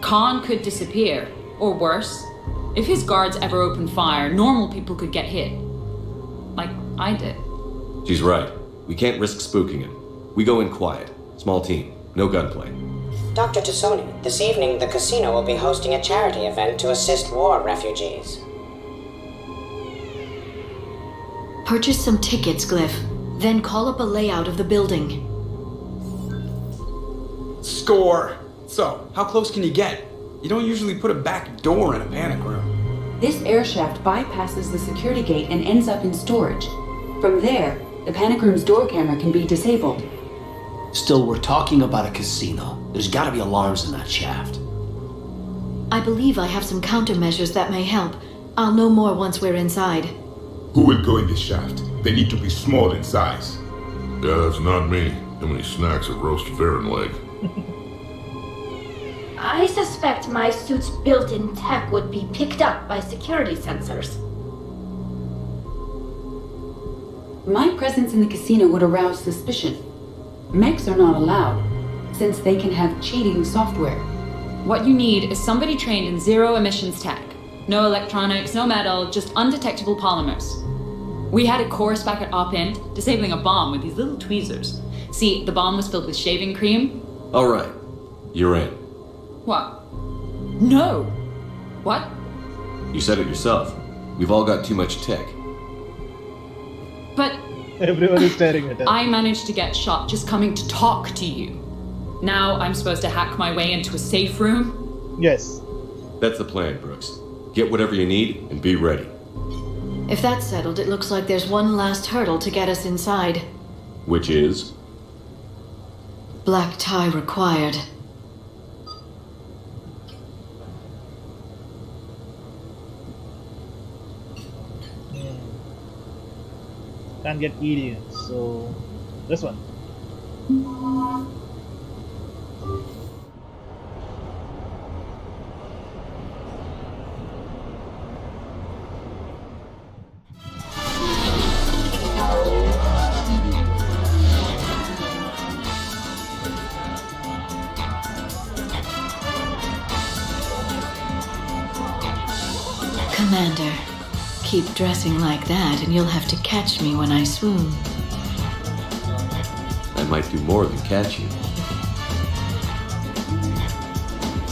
Khan could disappear. Or worse. If his guards ever opened fire, normal people could get hit. Like I did. She's right. We can't risk spooking him. We go in quiet. Small team. No gunplay. Dr. Tassoni, this evening the casino will be hosting a charity event to assist war refugees. Purchase some tickets, Glyph. Then call up a layout of the building. Score! So, how close can you get? You don't usually put a back door in a panic room. This air shaft bypasses the security gate and ends up in storage. From there, the panic room's door camera can be disabled. Still, we're talking about a casino. There's gotta be alarms in that shaft. I believe I have some countermeasures that may help. I'll know more once we're inside. Who will go in this shaft? They need to be small in size. Yeah, that's not me. How many snacks of roast Varan leg? I suspect my suit's built-in tech would be picked up by security sensors. My presence in the casino would arouse suspicion. Mechs are not allowed, since they can have cheating software. What you need is somebody trained in zero emissions tech. No electronics, no metal, just undetectable polymers. We had a course back at Op End, disabling a bomb with these little tweezers. See, the bomb was filled with shaving cream. All right. You're in. What? No! What? You said it yourself. We've all got too much tech. But... Everyone is staring at us. I managed to get shot just coming to talk to you. Now I'm supposed to hack my way into a safe room? Yes. That's the plan, Brooks. Get whatever you need and be ready. If that's settled, it looks like there's one last hurdle to get us inside. Which is? Black tie required. Can't get Edie, so this one. Commander, keep dressing like that and you'll have to catch me when I swoon. I might do more than catch you.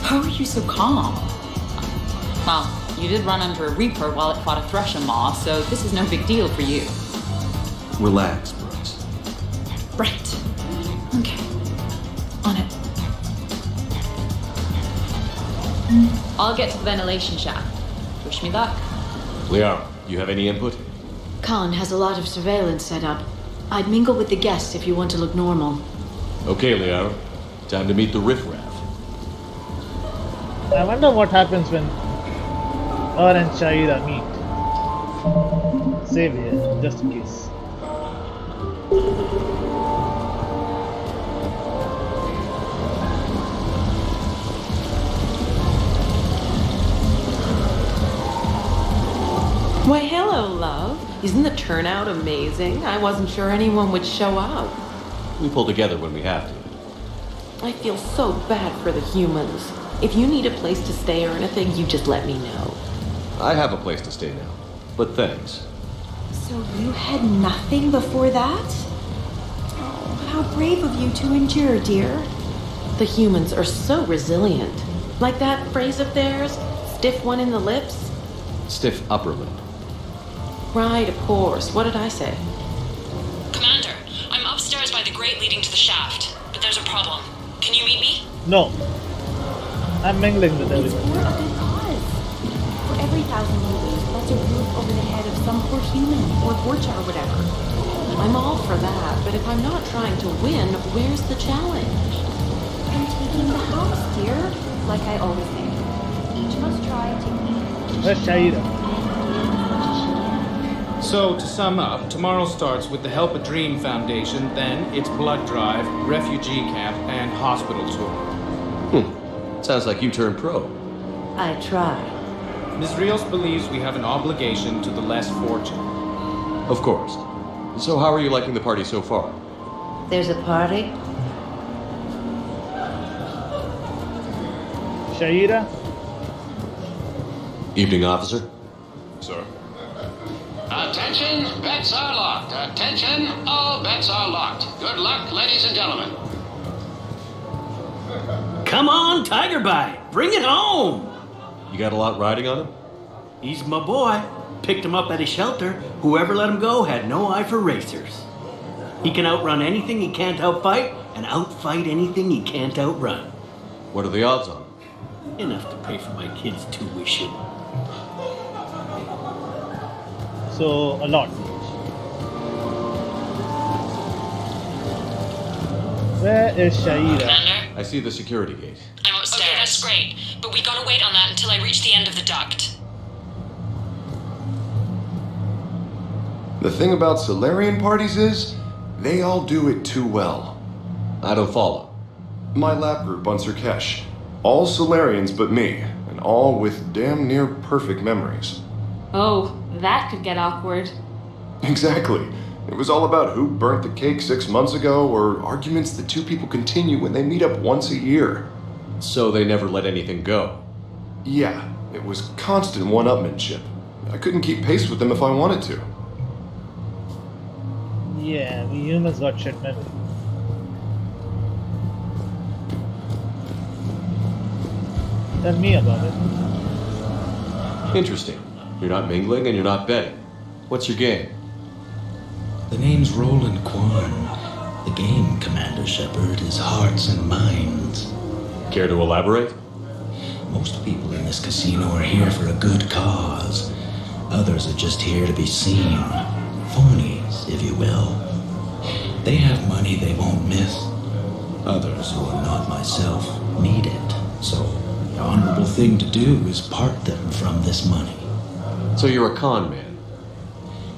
How are you so calm? Well, you did run under a Reaper while it fought a Thresher Maw, so this is no big deal for you. Relax, Brooks. Right. Okay. On it. I'll get to the ventilation shaft. Wish me luck. Liara, you have any input? Khan has a lot of surveillance set up. I'd mingle with the guests if you want to look normal. Okay, Liara. Time to meet the riffraff. I wonder what happens when her and Shaira meet. Save here, just in case. Why, hello, love. Isn't the turnout amazing? I wasn't sure anyone would show up. We pull together when we have to. I feel so bad for the humans. If you need a place to stay or anything, you just let me know. I have a place to stay now, but thanks. So you had nothing before that? Oh, how brave of you to endure, dear. The humans are so resilient. Like that phrase of theirs, stiff one in the lips? Stiff upper lip. Right, of course. What did I say? Commander, I'm upstairs by the grate leading to the shaft, but there's a problem. Can you meet me? No. I'm mingling with It's everyone. for a good cause. For every 1,000 you lose, that's a roof over the head of some poor human, or Vorcha or whatever. I'm all for that, but if I'm not trying to win, where's the challenge? I'm taking the house, dear. Like I always say. Each must try to eat. Where's Shaira? So, to sum up, tomorrow starts with the Help a Dream Foundation, then it's blood drive, refugee camp, and hospital tour. Sounds like you turned pro. I try. Ms. Rios believes we have an obligation to the less fortunate. Of course. So how are you liking the party so far? There's a party? Shaira? Evening, officer. Sir. Attention, bets are locked. Attention, all bets are locked. Good luck, ladies and gentlemen. Come on, Tiger Bite. Bring it home. You got a lot riding on him? He's my boy. Picked him up at his shelter. Whoever let him go had no eye for racers. He can outrun anything he can't outfight, and outfight anything he can't outrun. What are the odds on him? Enough to pay for my kids' tuition. So, a lot. Where is Shaira? Commander? I see the security gate. I'm upstairs. Okay, that's great. But we gotta wait on that until I reach the end of the duct. The thing about Solarian parties is, they all do it too well. I don't follow. My lab group on Sirkesh. All Solarians but me, and all with damn near perfect memories. Oh, that could get awkward. Exactly. It was all about who burnt the cake 6 months ago, or arguments that two people continue when they meet up once a year. So they never let anything go? Yeah, it was constant one-upmanship. I couldn't keep pace with them if I wanted to. Yeah, we humans got shit memory. Tell me about it. Interesting. You're not mingling and you're not betting. What's your game? The name's Roland Kwan. The game, Commander Shepard, is hearts and minds. Care to elaborate? Most people in this casino are here for a good cause. Others are just here to be seen. Phonies, if you will. They have money they won't miss. Others, who are not myself, need it. So, the honorable thing to do is part them from this money. So you're a con man?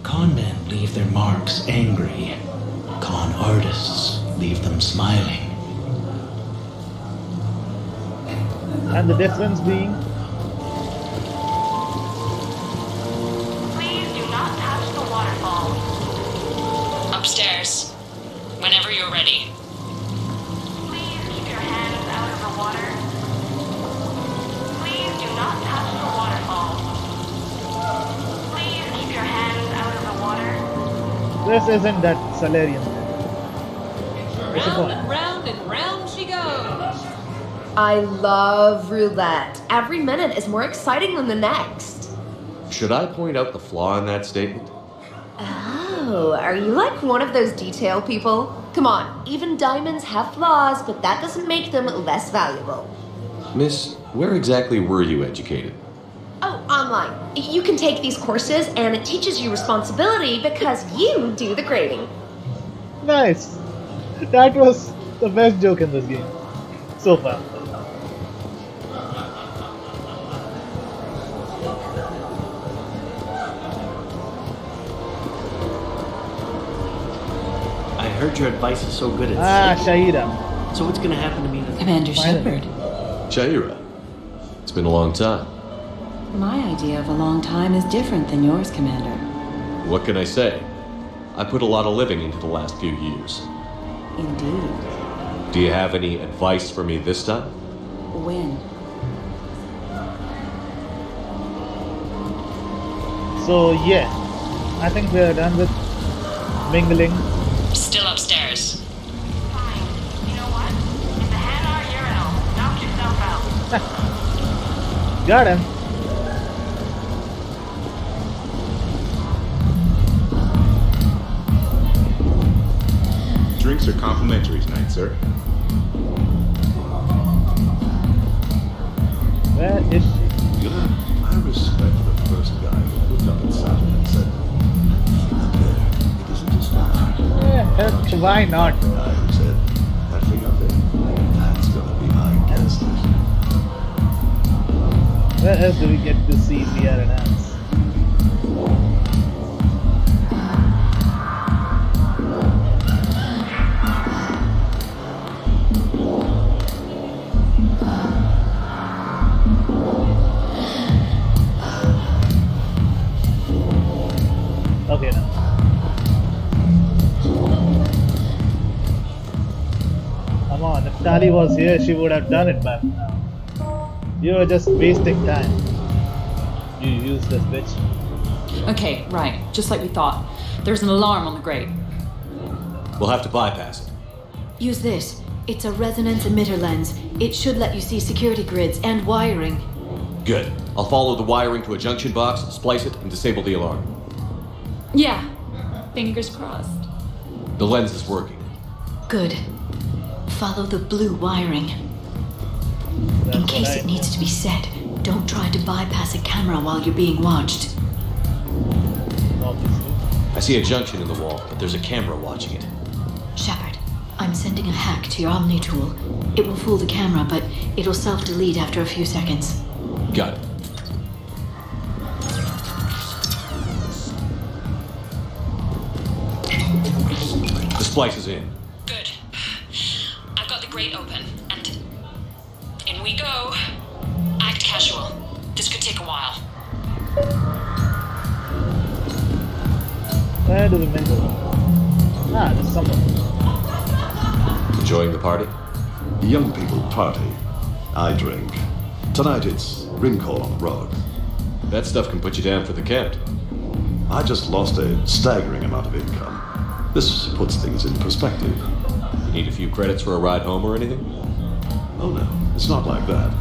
Con men leave their marks angry. Con artists leave them smiling. And the difference being? Please do not touch the waterfall. Upstairs. Whenever you're ready. Please keep your hands out of the water. Please do not touch the waterfall. Please keep your hands out of the water. This isn't that Solarian. What's the Round point? and round and round she goes. I love roulette. Every minute is more exciting than the next. Should I point out the flaw in that statement? Oh, are you like one of those detail people? Come on, even diamonds have flaws, but that doesn't make them less valuable. Miss, where exactly were you educated? Oh, online. You can take these courses and it teaches you responsibility because you do the grading. Nice. That was the best joke in this game. So far. I heard your advice is so good at Shaira. So what's gonna happen to me now? Commander Shepard. Shaira. It's been a long time. My idea of a long time is different than yours, Commander. What can I say? I put a lot of living into the last few years. Indeed. Do you have any advice for me this time? When? So yeah, I think we're done with mingling. Still upstairs. Fine. You know what? It's a hand-art urinal. Knock yourself out. Got him. Drinks are complimentary tonight, sir. Where is she? I respect the first guy who put Why not? I said, that thing up there, that's gonna be my guest. Where else do we get to see VR and ants? Okay, now. Come on, if Tali was here, she would have done it by now. You were just wasting time. You useless bitch. Okay, right. Just like we thought. There's an alarm on the grate. We'll have to bypass it. Use this. It's a resonance emitter lens. It should let you see security grids and wiring. Good. I'll follow the wiring to a junction box, splice it, and disable the alarm. Yeah. Fingers crossed. The lens is working. Good. Follow the blue wiring. In case it needs to be set, don't try to bypass a camera while you're being watched. I see a junction in the wall, but there's a camera watching it. Shepard, I'm sending a hack to your Omni tool. It will fool the camera, but it'll self-delete after a few seconds. Got it. The splice is in. Good. I've got the grate open, and in we go. Act casual. This could take a while. Where do we mingle? Ah, there's someone. Enjoying the party? Young people party. I drink. Tonight it's ring call on the road. That stuff can put you down for the count. I just lost a staggering amount of income. This puts things in perspective. You need a few credits for a ride home or anything? Oh no, it's not like that.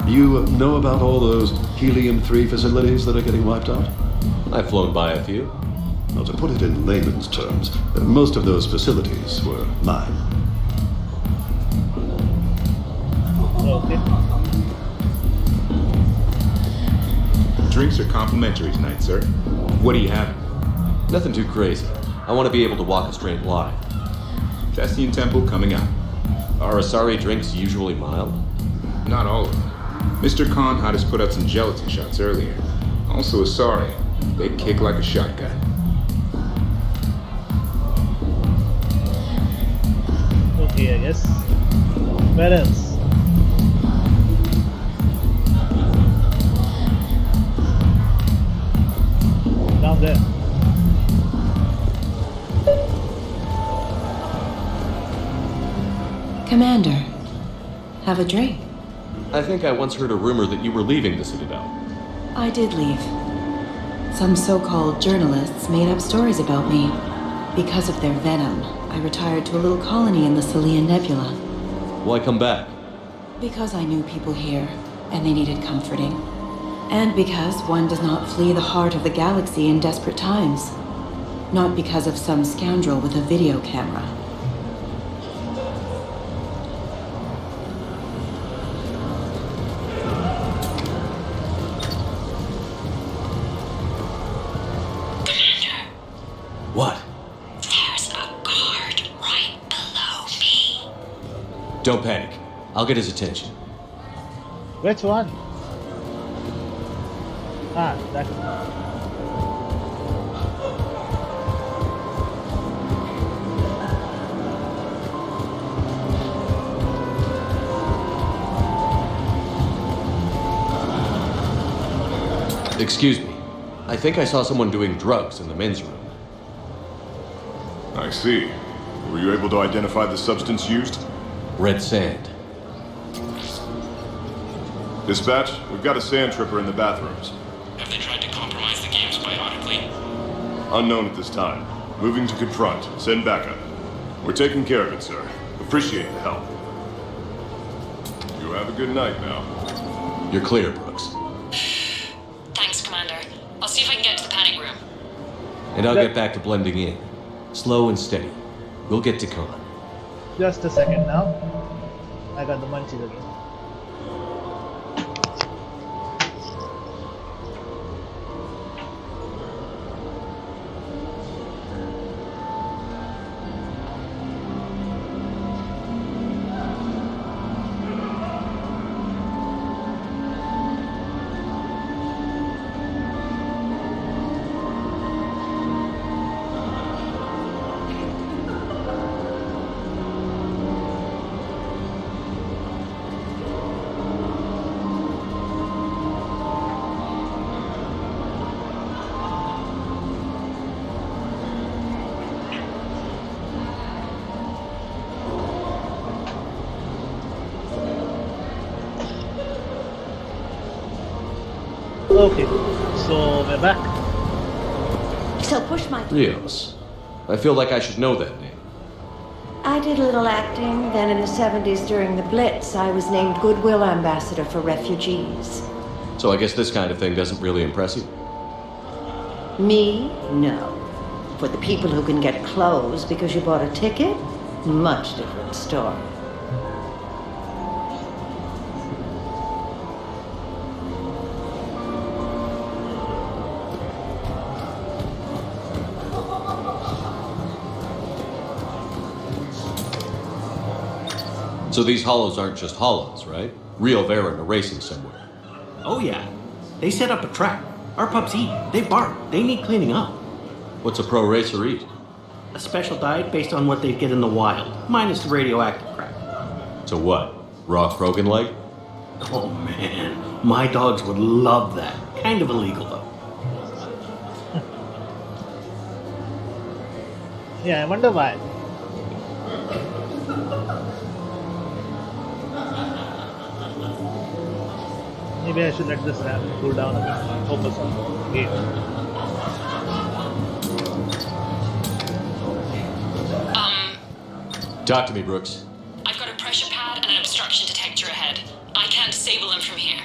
You know about all those Helium-3 facilities that are getting wiped out? I've flown by a few. Well, to put it in layman's terms, most of those facilities were mine. Okay. Drinks are complimentary tonight, sir. What do you have? Nothing too crazy. I want to be able to walk a straight line. Cassian Temple coming up. Are Asari drinks usually mild? Not all of them. Mr. Khan had us put out some gelatin shots earlier. Also Asari. They kick like a shotgun. Okay, I guess. Where else? Down there. Commander, have a drink. I think I once heard a rumor that you were leaving the Citadel. I did leave. Some so-called journalists made up stories about me. Because of their venom, I retired to a little colony in the Celian Nebula. Why come back? Because I knew people here, and they needed comforting. And because one does not flee the heart of the galaxy in desperate times. Not because of some scoundrel with a video camera. What? There's a guard right below me. Don't panic. I'll get his attention. Which one? Ah, that one. Excuse me. I think I saw someone doing drugs in the men's room. I see. Were you able to identify the substance used? Red sand. Dispatch, we've got a sand tripper in the bathrooms. Have they tried to compromise the games biotically? Unknown at this time. Moving to confront. Send backup. We're taking care of it, sir. Appreciate the help. You have a good night now. You're clear, Brooks. Thanks, Commander. I'll see if I can get to the panic room. And I'll get back to blending in. Slow and steady. We'll get to Khan. Just a second now. I got the munchies again. Okay, so we're back. So push my... Rios. I feel like I should know that name. I did a little acting, then in the 70s during the Blitz, I was named Goodwill Ambassador for Refugees. So I guess this kind of thing doesn't really impress you? Me? No. For the people who can get clothes because you bought a ticket, much different story. So these hollows aren't just hollows, right? Real Varen are racing somewhere. Oh yeah. They set up a trap. Our pups eat. They bark. They need cleaning up. What's a pro racer eat? A special diet based on what they get in the wild, minus the radioactive crap. So what? Raw Krogan leg? Oh man, my dogs would love that. Kind of illegal though. Yeah, I wonder why. Maybe I should let this ramp cool down a bit and focus on the game. Talk to me, Brooks. I've got a pressure pad and an obstruction detector ahead. I can't disable them from here.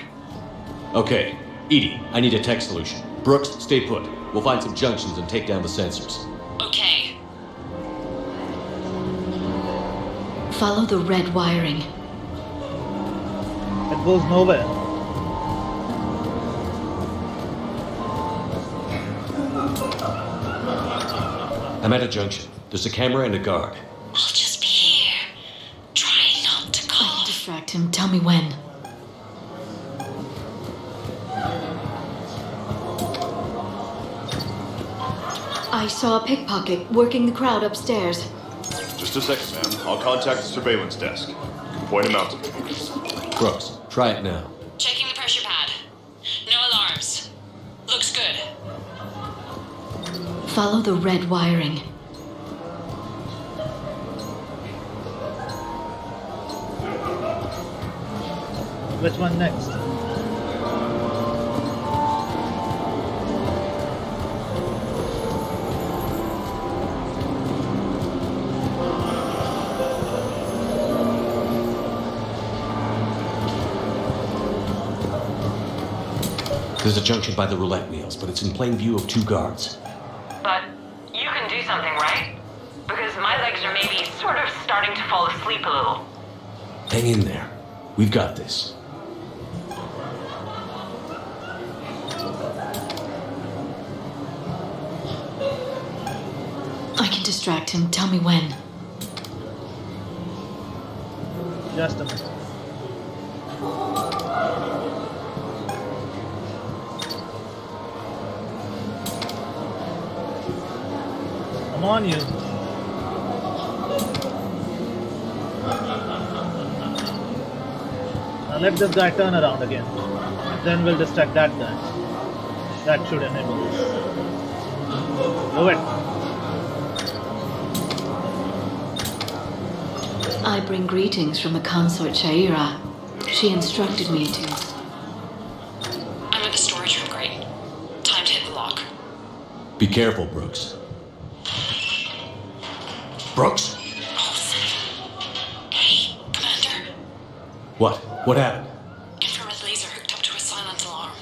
Okay, Edie, I need a tech solution. Brooks, stay put. We'll find some junctions and take down the sensors. Okay. Follow the red wiring. It goes nowhere. I'm at a junction. There's a camera and a guard. I'll just be here. Try not to cough. Distract him. Tell me when. I saw a pickpocket working the crowd upstairs. Just a second, ma'am. I'll contact the surveillance desk. Point him out to me. Brooks, try it now. Checking the pressure pad. No alarms. Looks good. Follow the red wiring. Which one next? There's a junction by the roulette wheels, but it's in plain view of two guards. But you can do something, right? Because my legs are maybe sort of starting to fall asleep a little. Hang in there. We've got this. I can distract him. Tell me when. Just a minute. Come on, you. Now let this guy turn around again. And then we'll distract that guy. That should enable this. Do it. I bring greetings from the consort Shaira. She instructed me to... I'm at the storage room, great. Time to hit the lock. Be careful, Brooks. Brooks? Hey, Commander. What? What happened? Infrared laser hooked up to a silent alarm.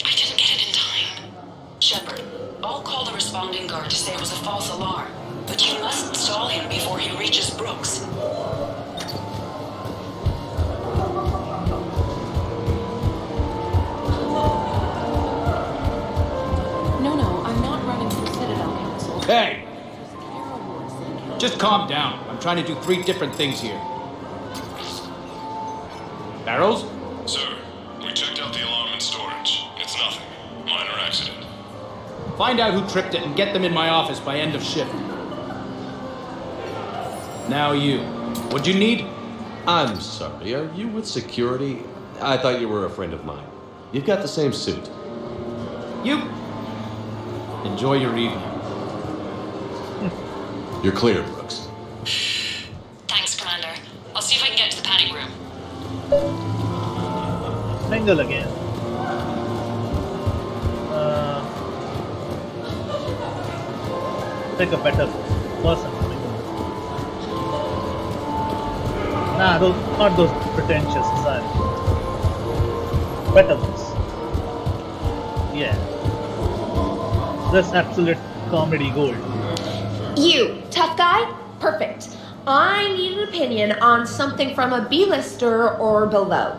I didn't get it in time. Shepard, I'll call the responding guard to say it was a false alarm. But you must stall him before he reaches Brooks. No, I'm not running for Citadel Council. Hey! Just calm down. I'm trying to do 3 different things here. Barrows? Sir, we checked out the alarm in storage. It's nothing. Minor accident. Find out who tripped it and get them in my office by end of shift. Now you. What'd you need? I'm sorry, are you with security? I thought you were a friend of mine. You've got the same suit. You. Enjoy your evening. You're clear, Brooks. Thanks, Commander. I'll see if I can get to the panic room. Mingle again. Pick a better person to make them. Nah, not those pretentious designs. Better ones. Yeah. This absolute comedy gold. You, tough guy? Perfect. I need an opinion on something from a B-lister or below.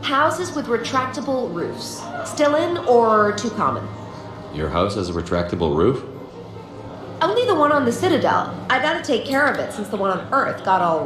Houses with retractable roofs. Still in or too common? Your house has a retractable roof? Only the one on the Citadel. I gotta take care of it since the one on Earth got all